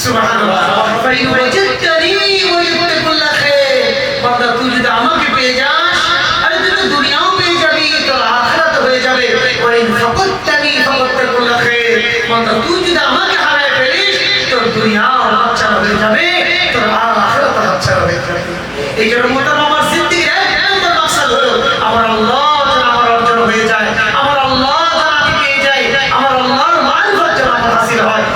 সুবহানাল্লাহ ফাইন ওয়াজাদতানি ওয়াজদতা কুল্লা খায়র বান্দা তুই যদি আমাকে পেয়ে যাস আর তুই তো দুনিয়াও পেয়ে যাবি তোর আখিরাত হয়ে যাবে ওয়াইন ফাকাদতানি ফাকাদতা কুল্লা খায়র বান্দা তুই যদি আমাকে হারায় ফেলিস তোর দুনিয়াও হাতছাড়া হয়ে যাবে তোর আখিরাত হাতছাড়া হয়ে যাবে এই জন্য মোতাম আমার জিন্দেগির এক নম্বর মাকসাদ হলো আমার আল্লাহ যেন আমার অর্জন হয়ে যায় আমার আল্লাহ যেন আমি পেয়ে যাই আমার আল্লাহর মারিফত যেন আমার হাসিল হয়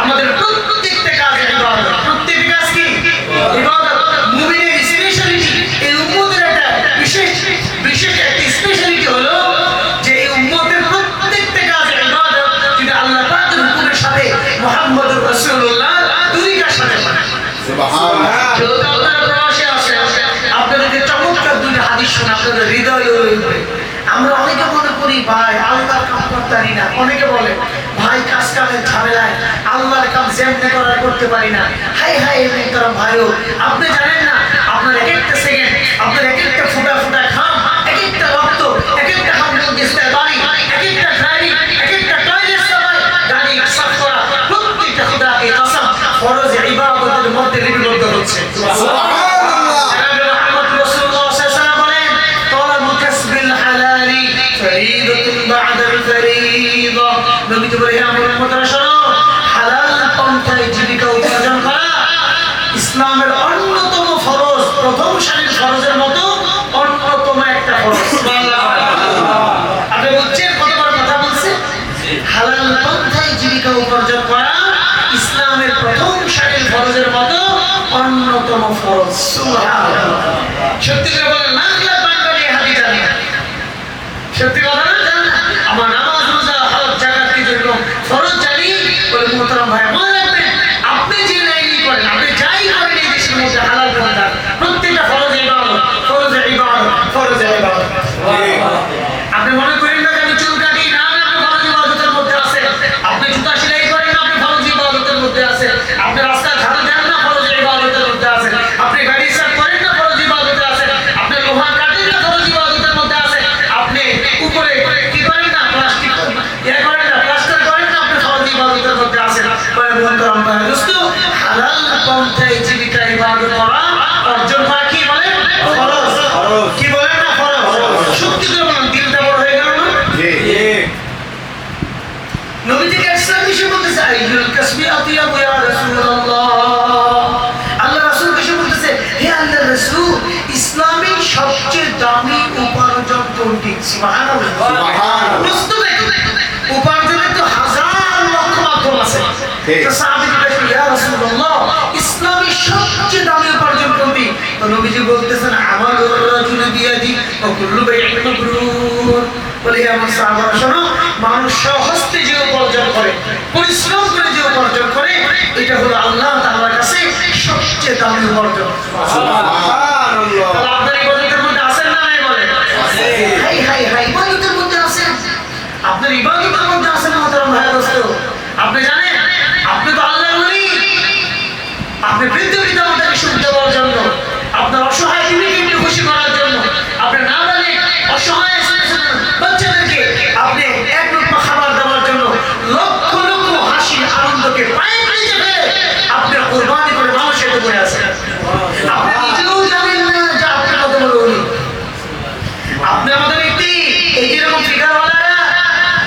আমাদের প্রত্যেকটা কাজ ইবাদত প্রত্যেকটা কাজ কি ইবাদত মুমিনের স্পেশালিটি এই উম্মতের একটা বিশেষ একটা স্পেশালিটি হলো যে এই উম্মতের প্রত্যেকটা কাজ ইবাদত যদি আল্লাহ পাকের হুকুমের সাথে মুহাম্মদুর রাসূলুল্লাহ তরিকার সাথে সুবহানাল্লাহ আল্লাহর প্রবাসে আছে আপনাদেরকে চমৎকার দুটো হাদিস শোনা আপনাদের হৃদয়ে রইবে আমরা অনেকে মনে করি ভাই আল্লাহর কাম করতে পারি না অনেকে বলে ভাই কাজ কামের ঝামেলায় আল্লাহর কাম যেমনি করার করতে পারি না হাই হাই মোহতারাম ভাইও আপনি জানেন না আপনার এক একটা সেকেন্ড আপনার এক একটা ফুটা ফুটা ঘাম এক একটা রক্ত এক একটা হামলা দিস্তায় বাড়ি এক একটা ড্রাইভিং এক একটা টয়লেট সাফাই গাড়ি সাফ করা প্রত্যেকটা খুদাকে কসম ফরজ ইবাদতের মধ্যে লিপিবদ্ধ হচ্ছে সুবহানাল্লাহ নবীজি বলে হে আমার উম্মতরা শোনো হালাল পন্থায় জীবিকা উপার্জন করা ইসলামের অন্যতম ফরজ প্রথম সারির ফরজের মতো অন্যতম একটা ফরজ আপনি বুঝছেন কত বড় কথা বলছে হালাল পন্থায় জীবিকা উপার্জন করা ইসলামের প্রথম সারির ফরজের মতো অন্যতম ফরজ সুবহানাল্লাহ সত্যি করে বলেন না আল্লাহ বান্দাকে হাদিস জানে সত্যি কথা না আমার নামাজ রোজা হজ যাকাত কি যেরকম ফরজ জানি বলে মোহতারাম ভাই মনে রাখবেন আপনি যে লাইনই করেন আপনি যাই করেন এই দেশের মধ্যে হালাল পন্থা প্রত্যেকটা ফরজ ইবাদত আপনি মনে করেন না আমি চুল কাটি না আপনি ফরজ ইবাদতের মধ্যে আছে আপনি জুতা সেলাই করেন না আপনি ফরজ ইবাদতের মধ্যে আছে আপনি রাস্তা ঝাড়ু দেন না ফরজ ইবাদতের মধ্যে আছে আপনি গাড়ি সাফ করেন না ফরজ ইবাদতে আছে আপনি লোহা কাটেন না ফরজ ইবাদতের মধ্যে আছে আপনি উপরে কি করেন না প্লাস্টিক করেন না প্লাস্টার করেন না আপনি ফরজ ইবাদতের মধ্যে আছেন মোহতারাম ভাই দোস্ত হালাল পন্থায় জীবিকা ইবাদত করা অর্জন করা কি বলে ফরজ কি বলেন না ফরজ সত্যি করে বলেন দিলটা বড় হয়ে গেল না জি নবীজি ইসলাম কিছু বলতেছে আইয়ুল কাসবি আতিয়াবু ইয়া রাসূলুল্লাহ আল্লাহ রাসূল কিছু বলতেছে হে আল্লাহর রাসূল ইসলামের সবচেয়ে দামি উপার্জন কোনটি সুবহানাল্লাহ সুবহানাল্লাহ উপার্জনের তো হাজার লক্ষ মাধ্যম আছে তো সাহাবী বলেন ইয়া রাসূলুল্লাহ ইসলামের সবচেয়ে দামি উপার্জন কোনটি তো নবীজি বলতেছেন আমালুর রাজুল বিয়াদি ওয়া কুল্লু বাইইন মাবরুর বলে আমার সাহাবারা শোনো মানুষ স্বহস্তে যে উপার্জন করে পরিশ্রম করে যে উপার্জন করে এটা হলো আল্লাহ তাআলার কাছে সবচেয়ে সবচেয়ে দামি উপার্জন। আপনার ইবাদতের মধ্যে আছেন না নাই বলেন? হাই হাই হাই, ইবাদতের মধ্যে আছেন, আপনার ইবাদতের মধ্যে আছেন মোহতারাম ভাই দোস্ত। আপনি জানেন আপনি তো আল্লাহর ওলি, আপনি বৃদ্ধ পিতামাতাকে সুখ দেওয়ার জন্য, আপনার অসহায় বিবিকে একটু খুশি করার জন্য, আপনার নাবালিগ অসহায় বাচ্চাদেরকে আপনি এক লুকমা খাবার দেওয়ার জন্য লক্ষ লক্ষ হাসি আনন্দকে পায়ে নিচে ফেলে আপনি কুরবানি করে মানুষের উপরে আছেন। আপনি নিজেও জানেন না যে আপনি কত বড় ওলি। আপনি আমাদের একটি এই যেরকম ফিগারওয়ালারা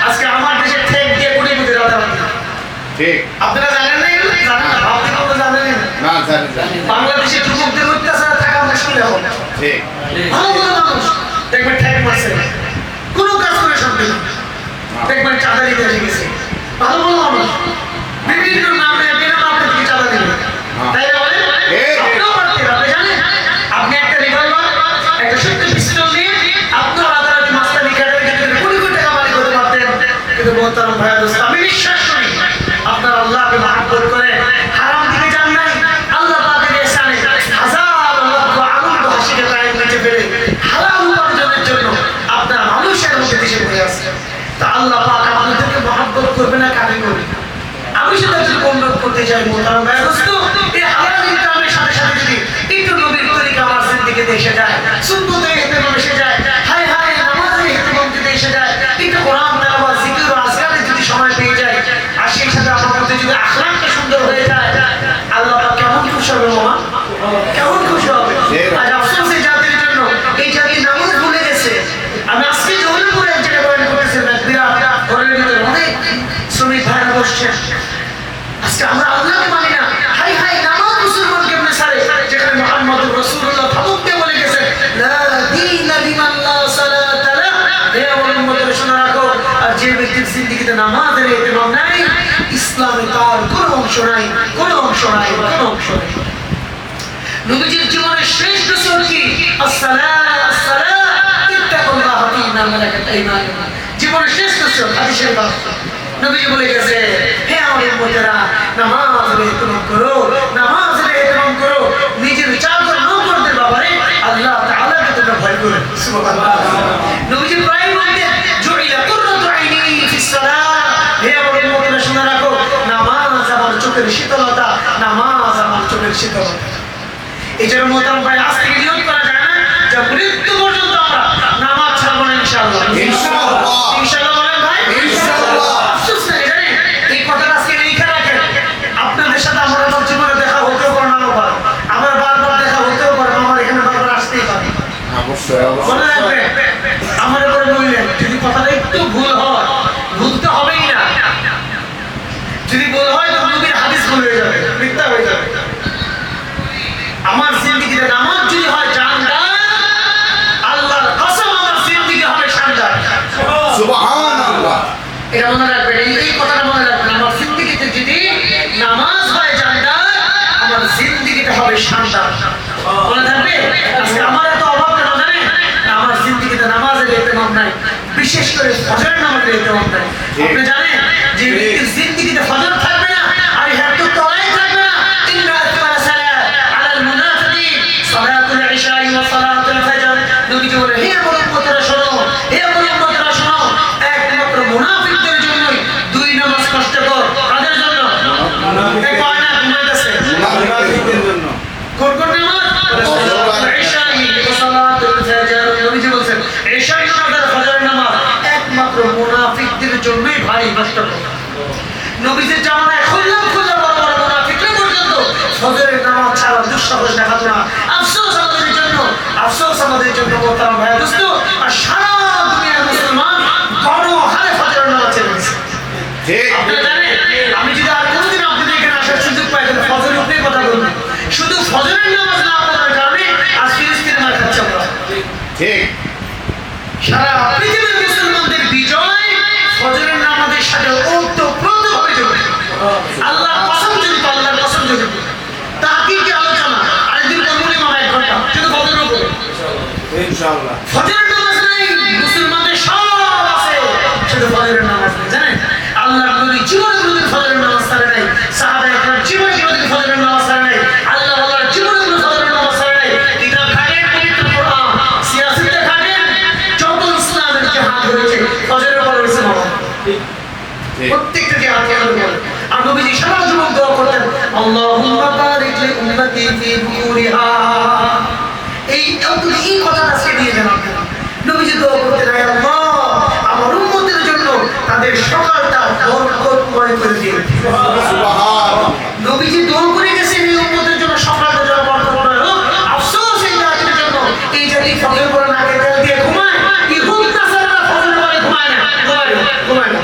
আজকে আমার দেশে ঠেক দিয়ে কোটিপতি রাতারাতি। ঠিক। আপনারা জানেন না এগুলো? জানেন না? আপনি কখনো জানেন না? না, জানি। বাংলাদেশের যুবকদের অত্যাচারে থাকা মুশকিল এখন। ঠিক। ভালো ভালো মানুষ দেখবেন ঠেক মারছে, কোনো কাজ করে শান্তি নেই। দেখবেন চাঁদা দিতে এসে গেছে, ভালো ভালো মানুষ বিভিন্ন নামে বিনা নামে থেকে চাঁদা দিবে, তাই না বলেন? আপনিও পারতেন, আপনি জানেন আপনি একটা রিভলভার একটা সত্য পিস্তল নিয়ে আপনার রাতারাতি মাস্তানি খেটে খেটে কোটি কোটি টাকা মালিক হতে পারতেন। কিন্তু মোহতারাম ভাইয়া দোস্ত, আমি বিশ্বাস করি আপনার আল্লাহকে মহব্বত করে হারাম দিকে যান নাই। আল্লাহ পাকের ইহসানে হাজার লক্ষ আনন্দ হাসিকে পায়ের নিচে ফেলে হালাল উপার্জনের জন্য আপনার মানুষের মধ্যে দেশে পড়ে আছে। তা আল্লাহ পাক আপনাদেরকে মহব্বত করবে না কাকে করবে? আমি সেটা যদি অনুরোধ করতে চাই মোহতারাম ভাইয়া দোস্ত, এই হালাল ইনকামের সাথে সাথে যদি একটু নবীর তরিকা আমার জিন্দেগিতে এসে যায়, সুন্নতে ইহতেমাম এসে যায়, হায় হায় নামাজে ইহতেমাম যদি এসে যায়, একটু কোরআন তেলাওয়াত জিকির ও আজকারে যদি সময় পেয়ে যায়, আর সেই সাথে আমার মধ্যে যদি আখলাকটা সুন্দর হয়ে যায়, আল্লাহ পাক কেমন খুশি হবে মামা, কেমন খুশি হবে। আজ আফসোস এই জাতির জন্য, এই জাতি নামাজ ভুলে গেছে। আমি আজকে জহরপুরে এক জায়গায় বয়ান করতেছিলাম, বিরাট ঘরের ভিতরে অনেক শ্রমিক ভাইরা বসছেন। আজকে আমরা আল্লাহকে মানি না, হাই হাই নামাজ মুসলমান কেমনে ছাড়ে, যেখানে মুহাম্মদুর রাসূলুল্লাহ ফারুককে বলে গেছেন লা দীনা লিমান লা সালাতা লাহু। হে আমার উম্মতেরা শুনে রাখো, আর যে ব্যক্তির জিন্দেগিতে নামাজের ইহতিমাম নাই, ইসলামে তার কোনো অংশ নাই, কোনো অংশ নাই, কোনো অংশ নাই। নবীজির জীবনের শ্রেষ্ঠ সুন্নাত কি? আসসালাত আসসালাত ইত্তাকুল্লাহা ফীমা মালাকাত আইমানুকুম। জীবনের শ্রেষ্ঠ সুন্নাত হাদিসের বাক্য। নবীজি বলে গেছে, হে আমার উম্মতেরা, নামাজের ইহতিমাম করো, নামাজের ইহতিমাম করো। নিজের চাদর নৌকরদের ব্যাপারে আল্লাহ তাআলাকে তোমরা ভয় করো। সুবহানাল্লাহ। নবীজি প্রায় বলতেন, জুইলা কুররাতু আইনি ফিস সালাত। হে আমার উম্মতেরা শুনে রাখো, নামাজ আমার চোখের শীতলতা, নামাজ আমার চোখের শীতলতা। এই জন্য মোহতারাম ভাই, আজ থেকে নিয়ত করা যায় না যে মৃত্যু পর্যন্ত আমরা নামাজ ছাড়বো না ইনশাআল্লাহ। ইনশাআল্লাহ। ইনশাআল্লাহ বলেন ভাই। ইনশাআল্লাহ। আফসোস লাগে জানেন, এই কথাটা আজকে লিখে রাখেন। আপনাদের সাথে আমার জীবনে দেখা হতেও পারে, নাও পারে, আবার বারবার দেখা হতেও পারে, আমার এখানে বারবার আসতেই পারে। অবশ্যই। মনে রাখবেন, আমার উপরে বললেন যদি কথাটা একটু ভুল হয়, ভুল তো হবেই না। যদি ভুল হয় তো নবীর হাদিস ভুল হয়ে যাবে, মিথ্যা হয়ে যাবে। আমার জিন্দেগিতে নামাজ যদি হয় জানদার, আল্লাহর কসম আমার জিন্দেগি হবে শানদার। সুবহানাল্লাহ। এটা মনে রাখবেন, এই কথাটা মনে রাখবেন। আমার জিন্দেগিতে যদি নামাজ হয় জানদার, আমার জিন্দেগিটা হবে শানদার। মনে থাকবে? আজকে আমার এত অভাব কেন জানেন? আমার জিন্দেগিতে নামাজের ইহতিমাম নাই, বিশেষ করে ফজরের নামাজের ইহতিমাম নাই। আপনি জানেন যে ব্যক্তির জিন্দেগিতে ফজর থাকবে না, আর ইহার তো তলাই থাকবে না। ইন্না আকবারা সালাত আলাল মুনাফিকিন সালাতুল ইশা ওয়া সালাতুল ফজর। নবীজি বলে, হে আমার উম্মতেরা শোনো, হে আমার উম্মতেরা শোনো, একমাত্র মুনাফিকদের জন্যই দুই নামাজ কষ্ট কর। কাদের জন্য? মুনাফিক কয় না, ঘুমাইতেছে। মুনাফিকদের জন্য। কোন কোন নামাজ? ইশা ওয়া সালাতুল ফজর। নবীজি বলেন, ইশা নামাজ আর ফজরের নামাজ একমাত্র মুনাফিকদের জন্যই ভারী কষ্ট কর। নবীজির জামানায় খুল্লা খুল্লা বড় বড় মুনাফিকরা পর্যন্ত ফজরের নামাজ ছাড়া দুঃসাহস দেখাতো না। আফসোস আমাদের জন্য, আফসোস আমাদের জন্য মোহতারাম ভাই দোস্ত। আর সারা দুনিয়ার মুসলমান বড় হারে ফজরের নামাজ ছেড়ে দিয়েছে। ঠিক। আপনারা জানেন, আমি যদি আর কোনোদিন আপনাদের এখানে আসার সুযোগ পাই তাহলে ফজরের উপরে কথা বলবো। শুধু ফজরের নামাজ না পড়ার কারণে আজ ফিলিস্তিনে মার খাচ্ছে আমরা। ঠিক। সারা পৃথিবীর মুসলমানদের বিজয় ফজরের নামাজের সাথে ওতপ্রোতভাবে জড়িত। আল্লাহর কসম যদি, আল্লাহর কসম যদি তাহকিকি আলোচনা আরেকদিন করবো মামা 1 ঘন্টা শুধু ফজরের উপরে। ইনশাআল্লাহ। ফজরের নামাজ নাই, মুসলমানদের সব আছে, শুধু ফজরের নামাজ নেই। জানেন আল্লাহর নবী জীবনে কোনোদিন ফজরের নামাজ ছাড়ে নাই, সাহাবায়ে কেরাম জীবনে কোনোদিন ফজরের নামাজ ছাড়ে নাই, আল্লাহ আল্লাহর লিখলে উম্মতি ফি বুকুরিহা। এই কথাটা আজকে নিয়ে যান আপনারা। নবীজি দোয়া করতেন, হে আল্লাহ আমার উম্মতের জন্য তাদের সকালটা বরকতময় করে দিন। সুবহানাল্লাহ। নবীজি দোয়া করে গেছেন এই উম্মতের জন্য সকালটা যেন বরকতময় হোক। আফসোস এই জাতির জন্য, এই জাতি ফজর পরে নাকে তেল দিয়ে ঘুমায়, ইহুদ নাসারারা ফজর পরে ঘুমায় না, ঘুমায় না।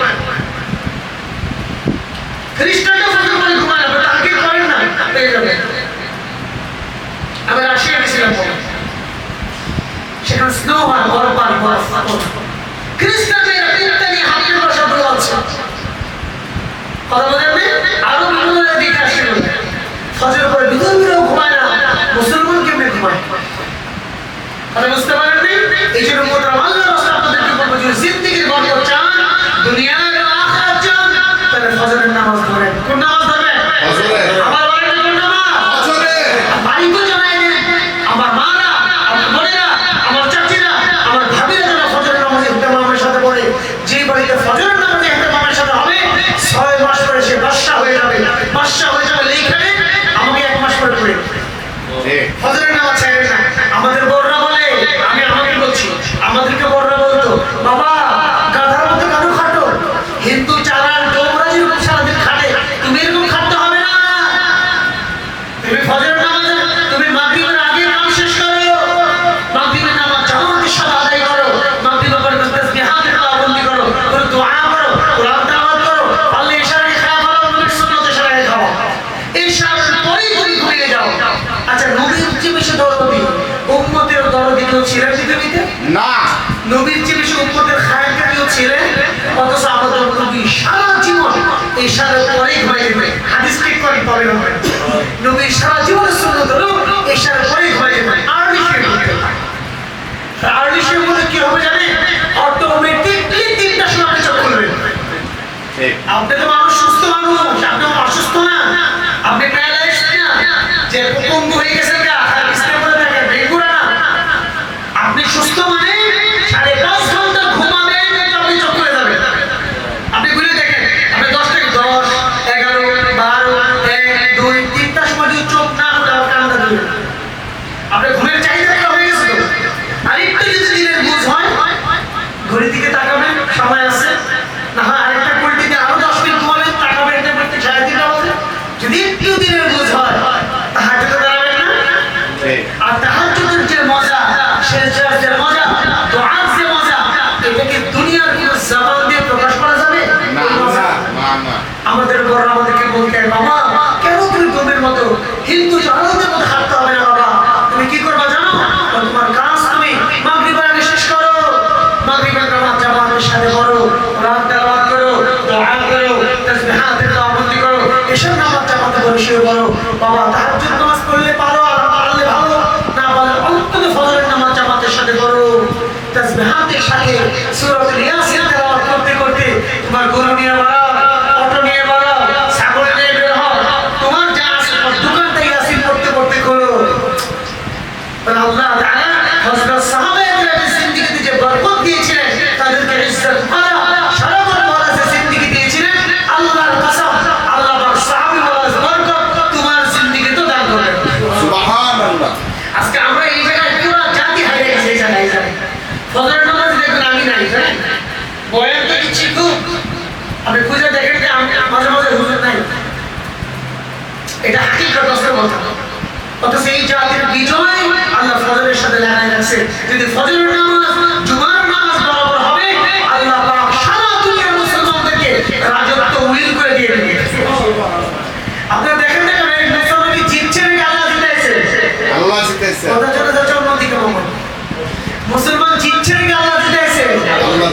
খ্রিস্টানরা ফজর পরে ঘুমায় না, বাট আগে করেন না, পেয়ে যাবে। আমি রাশিয়া গেছিলাম, সেখানে স্নো হয়, বরফ আর বরফ। খ্রিস্টানরা তিনটা নিয়ে হাতের ভাষা বলে আছে, কথা বলেন আরো বিভিন্ন দিকে আসে। ফজর পরে বিধর্মীরাও ঘুমায় না, মুসলমান কেমনে ঘুমায়? কথা বুঝতে পারেন? এই জন্য মোহতারাম আল্লাহর রাসূল আপনাদেরকে বলবো, যদি জিন্দেগির বরকত চান, দুনিয়ার আখিরাত চান, তাহলে ফজরের নামাজ ধরেন। কোন নামাজ ধরবেন? ফজরের। আমার বাড়িতে কোন নামাজ? ফজরের। বাড়িতে জানাই দেন, আমার মারা, আমার বোনেরা, আমার চাচিরা, আমার ভাবিরা যেন ফজরের নামাজে ইমামের সাথে পড়ে। যে বাড়িতে ফজরের নামাজে ইমামের সাথে হবে, 6 মাস পরে সে বাদশা হয়ে যাবে। বাদশা হয়ে যাবে এইখানে, আমাকে 1 মাস পরে পড়ে ঠিক। ফজরের নামাজ ছাড়বে না। আমাদের বড়রা বলে, আমি আমাকে বলছি, আমাদেরকে বড়রা বলতো, বাবা গাধার মতো কেন খাটো? হিন্দু চালান তোমরা যেরকম সারাদিন খাটে, তুমি এরকম খাটতে হবে না। তুমি ফজরের নামাজ, তুমি মাগরিবের আগে কাম শেষ করো, মাগরিবের নামাজ জামাতের সাথে আদায় করো, মাগরিবের পরে তাসবিহাতের পাবন্দি করো, করে দোয়া করো, কোরআন তেলাওয়াত করো, পারলে ইশারায় খাওয়া ভালো, নবীর সুন্নাত ইশারায় খাও। ইশারার পরেই তুমি ঘুমিয়ে যাও। আচ্ছা, নবীর চেয়ে বেশি দরদি, উম্মতের দরদি কেউ ছিলেন পৃথিবীতে? না। নবীর চেয়ে বেশি উম্মতের খায়েরটা কেউ ছিলেন? অথচ আমাদের নবী সারা জীবন ইশারার পরেই ঘুমিয়ে যাবে। হাদিস ঠিক করে তবে হবে। নবীর সারা জীবনের সুন্নাত হলো ইশারার পরেই ঘুমিয়ে যাবে। আর্লি শুয়ে পড়তে। আর্লি শুয়ে পড়লে কি হবে জানেন? অটোমেটিকলি 3টার সময় আপনি চোখ খুলবেন। ঠিক। আপনি তো মানুষ, সুস্থ মানুষ, আপনি অসুস্থ না, আপনি প্যারালাইজড না, যে পঙ্গু হয়ে গেছেন, বিছানায় পড়ে থাকেন, বেগুড়া না। আপনি সুস্থ মানে 5.5 ঘন্টা ঘুমাবেন, আপনি চোখ খুলে যাবেন। আপনি ঘুরে দেখেন, আপনি 10 থেকে 10, 11, 12, 1, 2, 3টার সময় যদি চোখ না খুলে কান্দা দিবেন, আপনার ঘুমের চাহিদা পুরো হয়ে গেছে তো। আর একটু যদি দিনের বুঝ হয়, ঘড়ির দিকে তাকাবেন, সময় আছে না, হয় আরেকটা কোয়ালিটিতে আরো 10 মিনিট ঘুমাবেন, তাকাবেন এটা করতে 3:30 বাজে। যদি একটু দিনের বুঝ হয়, তাহাজ্জুদে দাঁড়াবেন না? ঠিক। আর তাহাজ্জুদের যে মজা, সেজদার যে মজা, দোয়ার যে মজা, এটাকে দুনিয়ার কোনো জবান দিয়ে প্রকাশ করা যাবে? না এই মজা। না না। আমাদের বড় আমাদেরকে বলতেন, বাবা কেন তুমি গমের মতো হিন্দু জাহাজের মতো হাঁটতে হবে না বাবা, তুমি কি করবা জানো? তোমার কাজ তুমি মাগরিবের আগে শেষ করো, মাগরিবের নামাজ জামাতের সাথে পড়ো, কোরআন তেলাওয়াত করো, দোয়া করো, তাসবিহাতের পাবন্দি করো, এসব নামাজ জামাতে পড়ে শুয়ে পড়ো। বাবা তাহাজ্জুদ নামাজ পড়লে পারো, আর পারলে ভালো, না পারলে অন্তত ফজরের নামাজ জামাতের সাথে পড়ো। তাসবিহাতের সাথে সূরাতুল ইয়াসিন তেলাওয়াত করতে করতে তোমার গরু নিয়ে বাড়াও, অটো নিয়ে বাড়াও, ছাগল নিয়ে বের হও, তোমার যা আছে দোকান থেকে ইয়াসিন পড়তে পড়তে করো। আল্লাহ তাআলা হযরত সাহাবায়ে কেরামের জিন্দেগিতে যে বরকত দিয়েছিলেন, তাদেরকে ইজ্জত করা, শরফত বলা যে জিন্দেগি দিয়েছিলেন, আল্লাহর কসম, আল্লাহ পাক সাহাবী বলা বরকত তোমার জিন্দেগিতে দান করবেন। সুবহানাল্লাহ। আজকে আমরা এই জায়গায় পুরো জাতি হারিয়ে গেছে, এই জায়গায় ফজরের নামাজ দেখবেন আমি নাই, জানেন বয়ান তো দিচ্ছি খুব, আপনি খুঁজে দেখেন যে আমি মাঝে মাঝে হুজুর নাই, এটা হাকিকত আসলে বলতে হবে। অথচ এই জাতির বিজয় আল্লাহ ফজরের সাথে লাগাই রাখছে। যদি ফজরের নামাজ জুমার নামাজ বরাবর হবে, আল্লাহ পাক সারা দুনিয়ার মুসলমানদেরকে রাজত্ব উইল করে দিয়ে দেবে। আপনারা দেখেন না কেন এই মুসলমানকে জিতছে নাকি আল্লাহ জিতাইছে? আল্লাহ জিতেছে। কথা চলে যাচ্ছে অন্যদিকে। মুসলমান জিতছে নাকি আল্লাহ জিতাইছে? আল্লাহ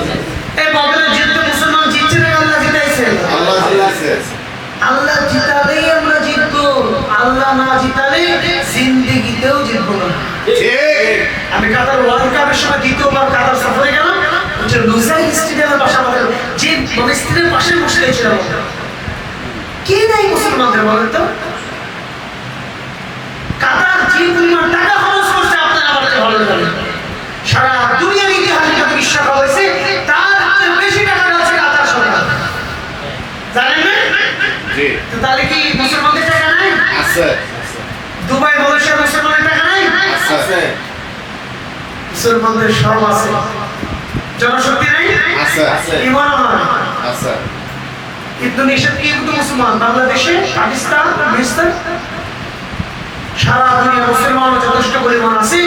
এই বদলে জিততে মুসলমান জিতছে নাকি আল্লাহ জিতাইছে? আল্লাহ জিতেছে। আল্লাহ জিতালেই আমরা জিতবো, আল্লাহ না জিতালে জিন্দেগিতেও জিতবো না। ঠিক। আমি কাতার ওয়ার্ল্ড কাপের সময় দ্বিতীয়বার কাতার সফরে গেলাম, হচ্ছে লুসাইল স্টেডিয়ামের পাশে আমাদের যে স্টেডিয়ামের পাশে বসে গেছিলাম। কে নাই মুসলমানদের বলেন তো? কাতার যে পরিমাণ টাকা খরচ করছে আপনারা আমার চেয়ে ভালো জানেন। সারা দুনিয়ার ইতিহাসে যত বিশ্বকাপ হয়েছে তার চেয়ে বেশি টাকা আছে কাতার সরকার, জানেন না? জি। তো তাহলে কি মুসলমানদের টাকা নাই? আছে। দুবাই মালয়েশিয়া মুসলমানের টাকা নাই? আছে মুসলমানদের সব আছে। জনশক্তি নাই? আছে ইমান নাই। আছে ইন্দোনেশিয়া কিন্তু মুসলমান, বাংলাদেশে, পাকিস্তান, আফগানিস্তান, সারা দুনিয়া মুসলমান যথেষ্ট পরিমাণ আছে।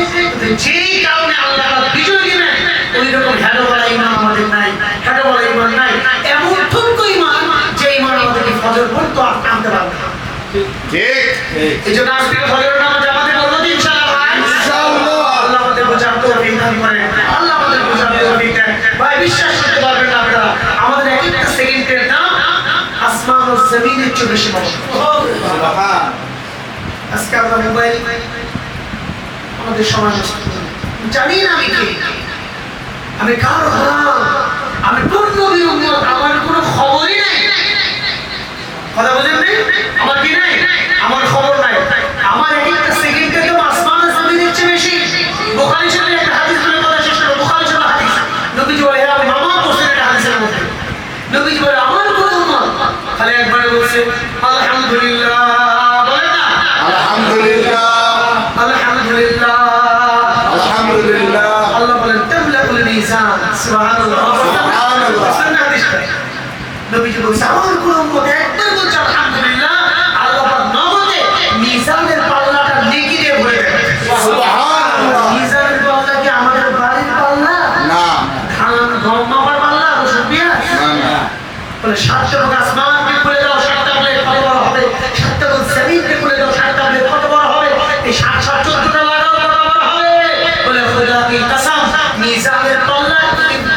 যে কারণে আল্লাহ বিজয় দিবেন ওই রকম হেলো বলা ইমান আমাদের নাই, হেলো বলা ইমান নাই। এমন ঠুনকো ইমান যে ইমান আমাদেরকে ফজর পর্যন্ত আনতে পারবে না। ঠিক এই জন্য আজকে ফজরের নামাজ আমাদের বলবো তো ইনশাআল্লাহ ভাই। ইনশাআল্লাহ। আল্লাহ আমাদের বোঝার তৌফিক দান করেন। আল্লাহ আমাদের বোঝার তৌফিক দেন। ভাই বিশ্বাস করতে পারবেন না আপনারা, আমাদের এক একটা সেকেন্ডের দাম আসমান ও জমিনের চেয়ে বেশি মূল্য। সুবহান আজকে আমরা মোবাইল আমাদের সময় নষ্ট করি। জানি না আমি কে, আমি কার গোলাম, আমি কোন নবীর উম্মত, আমার কোনো খবরই নাই। কথা বলেন নাই? আমার কি নাই? আমার খবর নাই। আমার এক একটা সেকেন্ডের দাম আসমান আর জমিনের চেয়ে বেশি। বুখারী শরীফে একটা হাদিস বলে কথা শেষ করব। বুখারী শরীফের হাদিস, নবীজি বলে হ্যাঁ মামা বসে একটা হাদিসের মধ্যে নবীজি বলে আমার কোন উম্মত খালি একবার বলছে আলহামদুলিল্লাহ, বলে না আলহামদুলিল্লাহ আলহামদুলিল্লাহ আলহামদুলিল্লাহ আল্লাহ বলেন তামলাকুল মিজান। সুবহানাল্লাহ সুবহানাল্লাহ। সুন্নাহ হাদিসটা নবীজি বলছে আমার কোন উম্মত একবার বলছে আলহামদুলিল্লাহ, আল্লাহ পাক নগদে মিজানের পাল্লাটা নেকি দিয়ে ভরে দেবে। সুবহানাল্লাহ। মিজানের পাল্লা কি আমাদের বাড়ির পাল্লা? না ধান গম মাপার পাল্লা? রসুন পেঁয়াজ? না বলে 7টা লোক আসমানকে খুলে দাও, 7টা প্লেট কত বড় হবে? 7টা লোক জমিনকে খুলে দাও, 7টা প্লেট কত বড় হবে? এই 7-14টা লাগাও, কত বড় হবে? বলে খোদা কি কসম, মিজানের পাল্লা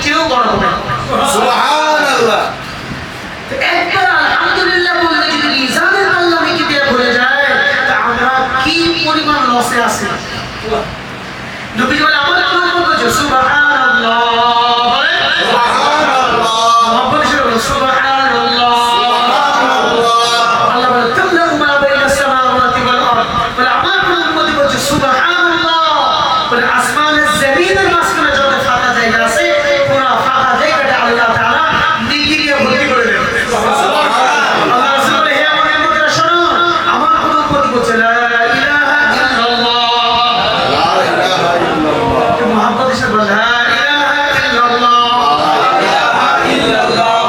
কেউ বড় হবে না। সুবহানাল্লাহ তো একবার আলহামদুলিল্লাহ বললে যদি মিজানের পাল্লা নেকি দিয়ে ভরে যায়, তা আমরা কি পরিমাণ লসে আছি। নবী বলে আমার কোন বলছে সুবহানাল্লাহ, বলে সুবহানাল্লাহ মহব্বত হিসেবে বলো সুবহানাল্লাহ। আল্লাহ বলে তামলা মা বাইনা সামাওয়াতি ওয়াল আরদ, বলে আমার কোন উম্মত বলছে সুবহানাল্লাহ, বলে আসমানের জমিনের মাঝখানে যত ফাঁকা জায়গা আছে পুরো ফাঁকা জায়গাটা আল্লাহ তাআলা নেকি দিয়ে ভর্তি করে দেবেন। আল্লাহ রাসূল বলে হে আমার উম্মতরা শোনো, আমার কোন উম্মত বলছে লা ইলাহা ইল্লাল্লাহ, লা ইলাহা ইল্লাল্লাহ মহব্বত হিসেবে বলে লা ইলাহা ইল্লাল্লাহ।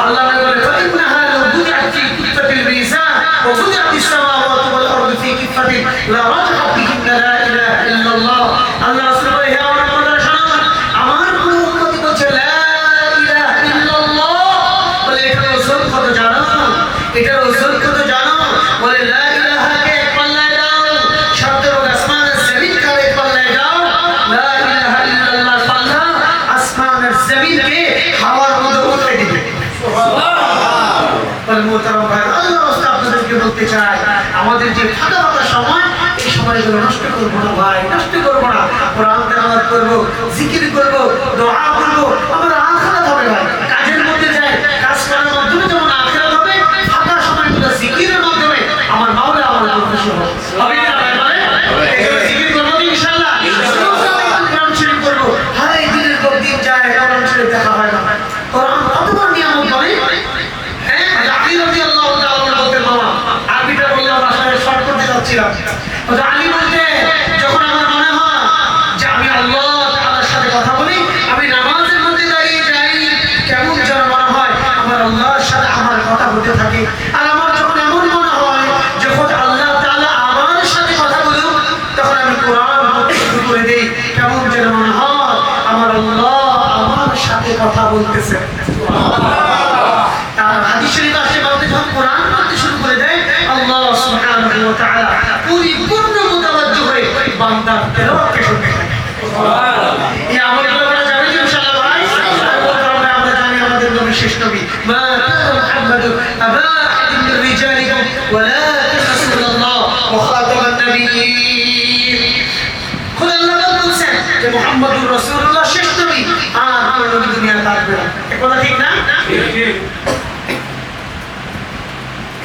الله يقول فإنها لو وضعت في كفة الميزان ووضعت السماوات والأرض في كفة لرجحت بهن لا إله إلا الله. الله رسول الله يا رب العالمين আমার কোন উম্মতি বলছে লা ইলাহা ইল্লাল্লাহ, বলে এটার ওজন কত জানো? এটার ওজন কত জানো? বলে লা ইলাহাকে এক পাল্লায় দাও, শব্দ আসমান আর জমিন কে এক পাল্লায় দাও, লা ইলাহা ইল্লাল্লাহ পাল্লা আসমান আর জমিনকে হাওয়ার মধ্যে উঠে দিবে। মোহতারাম ভাই, আল্লাহ রাস্তা আপনাদেরকে বলতে চাই, আমাদের যে ফাঁকা ফাঁকা সময়, এই সময়গুলো নষ্ট করবো না ভাই, নষ্ট করবো না। কোরআন তেলাওয়াত করবো, জিকির করবো, দোয়া করবো, আমার আখিরাত হবে ভাই। কাজের মধ্যে যাই, কাজ করার মাধ্যমে যেমন আখিরাত হবে, ফাঁকা সময়গুলো জিকিরের মাধ্যমে আমার মাওলা আমার উপর খুশি হবে। হবে কি না ভাই বলে? এই জন্য জিকির করবো তো ইনশাআল্লাহ। কোরআন শরীফ করবো। হায় দিনের পর দিন যায়, কোরআন শরীফ দেখা হয় না। কোরআন কত বড় নিয়ামত বলে? আলী রাদিয়াল্লাহু তাআলা বলতে মামা আরবিটা বললাম আসলে শর্ট করতে যাচ্ছিলাম। আলী বলতে যখন আমার মনে হয় যে আমি আল্লাহ তাআলার সাথে কথা বলি, আমি নামাজের মধ্যে দাঁড়িয়ে যাই, কেমন যেন মনে হয় আমার আল্লাহর সাথে আমার কথা বলতে থাকে। আর আমার যখন এমন মনে হয় যখন আল্লাহ তাআলা আমার সাথে কথা বলুক, তখন আমি কোরআন পড়তে শুরু করে দেই, কেমন যেন মনে হয় আমার আল্লাহ আমার সাথে কথা বলতেছে। হাদিস শরীফ আসে বলতে যখন কোরআন পড়তে শুরু করে দেয়, আল্লাহ সুবহানাহু ওয়া তাআলা পরিপূর্ণ মুতাওয়াজ্জিহ হয়ে বান্দার তেলাওয়াতকে শুনতে থাকে। সুবহানাল্লাহ। এই আমলগুলো করা যাবে কি ইনশাআল্লাহ ভাই? আমরা জানি আমাদের নবী শেষ নবী, মা কানা মুহাম্মাদু আবা আহাদিন মির রিজালিকুম ওয়ালাকিন রাসূলুল্লাহ ওয়া খাতামান নাবিয়্যিন। খোদা আল্লাহ বলছেন যে মুহাম্মদুর রাসূলুল্লাহ শেষ নবী, আর কোন নবী দুনিয়াতে থাকবে না। এই কথা ঠিক না? ঠিক।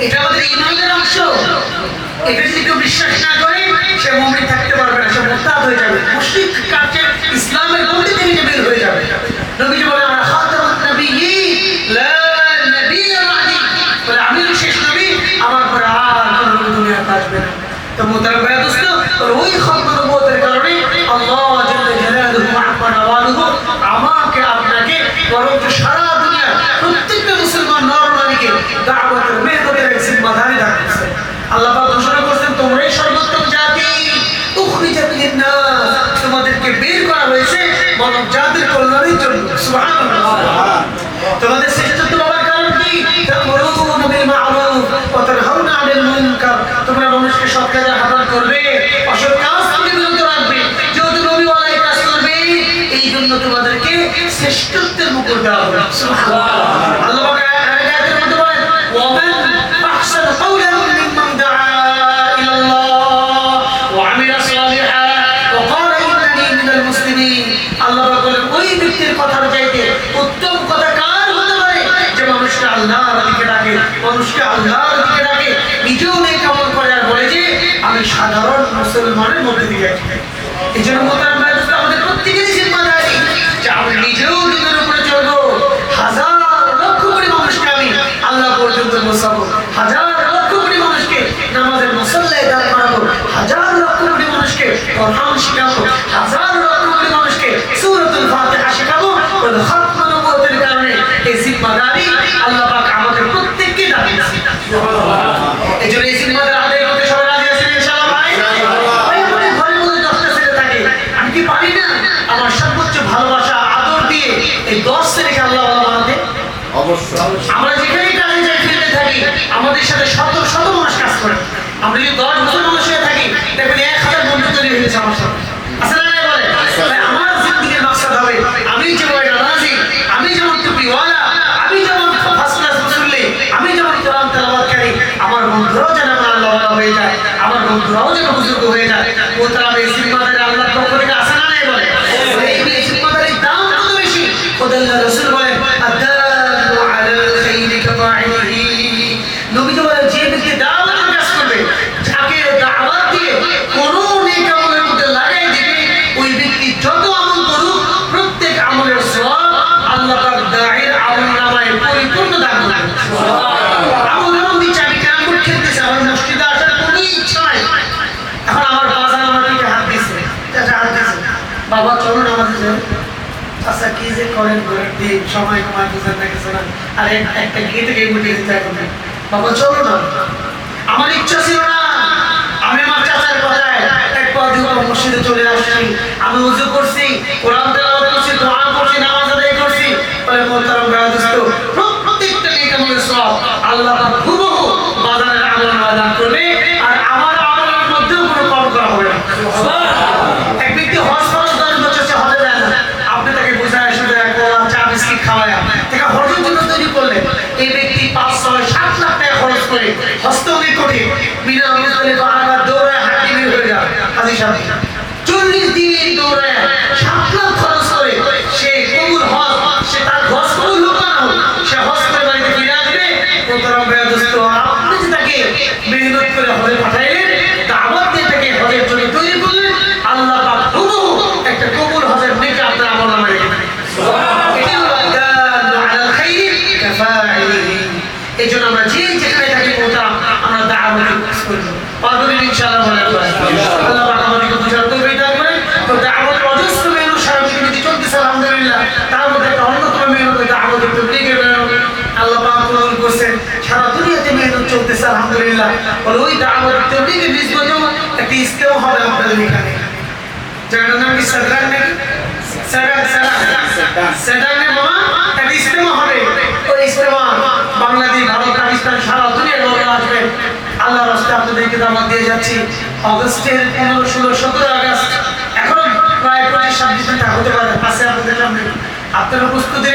এটা আমাদের ঈমানের অংশ। এটা যদি কেউ বিশ্বাস না করে, সে মুমিন থাকতে পারবে না, সে মুরতাদ হয়ে যাবে, মুশরিক কাফের ইসলামের গণ্ডি থেকে বের হয়ে যাবে। নবীজি বলেন আমরা খাতামুন নাবিয়্যিন লা নাবিয়্যা বাদি, বলে আমি শেষ নবী, আমার পরে আর কোন নবী দুনিয়াতে আসবে না। তো মুহতারাম ভাই দোস্ত, ওই খতম নবুয়তের কারণে আল্লাহ জাল্লা জালালুহু আম্মা নাওয়ালুহু আমাকে আপনাকে বরং সারা দুনিয়া প্রত্যেকটা মুসলমান নর-নারীকে দাওয়াতের মেহনতের জিম্মাদারি রাখছে। আল্লাহ পাক ঘোষণা করেছেন তোমরাই সর্বোত্তম জাতি, উখরিজাত লিন-নাস, তোমাদেরকে বের করা হয়েছে মানব জাতির কল্যাণের জন্য। সুবহানাল্লাহ। তোমাদের শ্রেষ্ঠত্ব পাওয়ার কারণ কি? তা'মুরুনা বিল মা'রুফ ওয়া তানহাউনা 'আনিল মুনকার, তোমরা মানুষকে সৎ কাজে আহ্বান করবে, অসৎ কাজ থেকে বিরত রাখবে। যেহেতু নবীওয়ালা এই কাজ করবে, এই জন্য তোমাদেরকে শ্রেষ্ঠত্বের মুকুট দেওয়া হবে। সুবহানাল্লাহ। আল্লাহ পাক আয়াতের মধ্যে বলেন ওয়া মান আহসানু কাওলান মিম্মান দাআ ইলাল্লাহ ওয়া আমিলা সালিহান ওয়া ক্বালা ইন্নানী মিনাল মুসলিমিন। আল্লাহ পাক বলেন ওই ব্যক্তির কথার চাইতে উত্তম কথা কার হতে পারে যে মানুষকে আল্লাহর দিকে ডাকে, মানুষকে আল্লাহর দিকে ডাকে, নিজেও নেক আমল করে আর বলে যে আমি সাধারণ মুসলমানের মধ্যে দিয়ে আছি। এই জন্য মোহতারাম ভাইরা আমাদের প্রত্যেকেরই জিম্মাদারি যে আমি নিজেও দিনের উপরে চলবো, হাজার লক্ষ কোটি মানুষকে আমি আল্লাহ পর্যন্ত পৌঁছাবো, হাজার লক্ষ কোটি মানুষকে নামাজের মুসল্লায় দাঁড় করাবো, হাজার লক্ষ কোটি মানুষকে কোরআন শেখাবো, হাজার লক্ষ কোটি মানুষকে সূরাতুল ফাতিহা শেখাবো। ওই খতম নবুয়তের কারণে এই জিম্মাদারি আল্লাহ পাক আমাদের প্রত্যেককে দিয়েছে। এই জন্য এই জিম্মাদারি আদায় করতে সবাই রাজি আছেন ইনশাআল্লাহ ভাই? ভাই আমাদের ঘরের মধ্যে 10টা ছেলে থাকে, আমি কি পারি না আমার সর্বোচ্চ ভালোবাসা আদর দিয়ে এই 10 ছেলেকে আল্লাহ বানাতে? অবশ্যই। আমরা যেখানেই কাজে যাই ফিরতে থাকি আমাদের সাথে শত শত মানুষ কাজ করে। আমরা যদি 10 বছর মানুষ হয়ে থাকি দেখবেন 1000 বন্ধু তৈরি হয়েছে আমার সাথে। আসলে না বলে ভাই আমার জিন্দেগির মাকসাদ হবে আমি যেমন নামাজি, আমি যেমন টুপিওয়ালা, আমি যেমন ফার্স্ট ক্লাস মুসল্লি, আমি যেমন কোরআন তেলাওয়াতকারী, আমার বন্ধুরাও যেন আমার আল্লাহওয়ালা হয়ে যায়, আমার বন্ধুরাও যেন বুজুর্গ হয়ে যায়। ও তারা এই জিম্মাদারি আল্লাহর পক্ষ থেকে আসে না নাই বলে এই জিম্মাদারির দাম কত বেশি। খোদাল্লাহ রাসূল বলেন আদাল্লু আলাল খাইরি কাফাইহি, নবী তো বলেন যে ব্যক্তি দাওয়াতের কাজ করবে, যাকে দাওয়াত দিয়ে কোনো নেক আমলের মধ্যে লাগাই দিবে, ওই ব্যক্তি যত আমল করুক প্রত্যেক আমলের সওয়াব আল্লাহ পাক দায়ের আমলনামায় পরিপূর্ণ দান করবেন। সুবহানাল্লাহ। আমল এমন দিচ্ছে আমি কেন খেলতেছি, আমার মসজিদে আসার কোনো ইচ্ছা নাই, এখন আমার বাজার আমার দিকে হাত দিছে, চাচা হাত দিছে, বাবা চলুন আমাদের যাই। আচ্ছা কি যে করেন ঘরের দিন সময় কমায় বুঝেন না কিছু না, আর একটা গিয়ে থেকে উঠে দিতে এখন বাবা চলো না। আমার ইচ্ছা ছিল না, আমি আমার চাচার কথায় এক পা দুবার মসজিদে চলে আসছি, আমি ওযু করছি, কোরআন তেলাওয়াত করছি, দোয়া করছি, নামাজ আদায় করছি। বলে মোহতারাম ভাইরা দোস্ত প্রত্যেকটা নেক আমলের সওয়াব আল্লাহ পাক হুবহু বাজারের আমলনামা দান করবে, আর আমার আমলের মধ্যেও কোনো কম করা হবে না। সুবহানাল্লাহ। এক ব্যক্তি হজ ফরজ 10 বছর সে হজে যায় না, আপনি তাকে বুঝায় শুধু একটা চা বিস্কিট খাওয়ায় তাকে হজের জন্য তৈরি করলেন। এই ব্যক্তি 5, 6, 7 লাখ টাকা খরচ করে হস্তমে কোটি বিনা মুজদালিফা আবার দৌড়ায় হাঁটি বের হয়ে যায় হাজী সাহেব 40 দিন দৌড়ায় 7 লাখ খরচ করে সে কবুল হজ, সে তার হজ কবুল হোক না হোক সে হজ করে বাড়িতে ফিরে আসবে। মোহতারাম ভাইরা দোস্ত আপনি যে তাকে মেহনত করে হজে পাঠাইলেন, দাওয়াত দিয়ে তাকে হজের জন্য তৈরি করলেন, আল্লাহ পাক হুবহু একটা কবুল হজের নেকি আপনার আমলনামায় রেখে দেবেন। সুবহানাল্লাহ। এটাই হলো আদাল্লু আলাল খাইরি কাফাইহি। এই জন্য আমরা যে যেখানে থাকি মোহতারাম আমরা দাওয়াতের কাজ করব, পারবেন ইনশাআল্লাহ বলে আল্লাহ পাক আমাদেরকে বুঝার তৌফিক দান করেন। তো দাওয়াতের অজস্র মেহনত সারা পৃথিবীতে চলতেছে আলহামদুলিল্লাহ, তার মধ্যে একটা অন্যতম মেহনত হলো দাওয়াতের তবলীগের মেহনত। আল্লাহ পাক কবুল করছেন, সারা দুনিয়াতে মেহনত চলতেছে আলহামদুলিল্লাহ। বলে ওই দাওয়াতের তবলীগের নিসবতেও একটা ইজতেমা হবে আপনাদের এখানে, যার নাম কি সাদরান নাকি সেদানে মামা একটা ইজতেমা হবে। ওই ইজতেমা বাংলাদেশ, ভারত, পাকিস্তান সারা দুনিয়ার লোক আসবে। আল্লাহর রাস্তায় আপনাদেরকে দাওয়াত দিয়ে যাচ্ছি। অগস্টের 15, 16, 17 আগস্ট এখনো প্রায় 25-26 দিন হতে পারে আছে আপনাদের সামনে। আপনারা প্রস্তুতি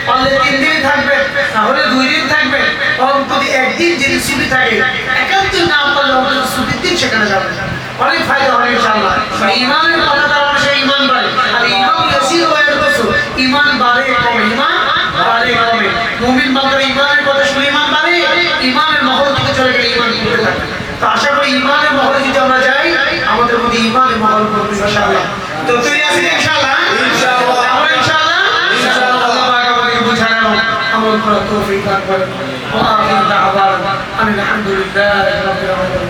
পারলে 3 দিন থাকবে, তাহলে 2 দিন থাকবে, অন্তত 1 দিন যদি ছুটি থাকে, একান্ত না পারলে অন্তত ছুটির দিন সেখানে যাবেন, অনেক ফায়দা হবে ইনশাআল্লাহ। ইমানের কথা তার মানুষের ইমান বাড়ে, আর ইমান ইয়াসির ওয়া ইয়ানকুসু, ইমান বাড়ে কমে, ইমান বাড়ে কমে। মুমিন বান্দার ইমানের কথা শুনে ইমান বাড়ে, ইমানের মহল থেকে চলে গেলে ইমান কমতে থাকে। তো আশা করি ইমানের মহলে যদি আমরা যাই আমাদের মধ্যে ইমানের মহল করবে ইনশাআল্লাহ। তো তৈরি আছেন ইনশাআল্লাহ? ইনশাআল্লাহ। আমরা ইনশাআল্লাহ আল্লাহ পাক আমাদেরকে বুঝায় আমল করার তৌফিক দান করেন। ওয়া আখিরু দাওয়ানা আলহামদুলিল্লাহি রাব্বিল আলামিন।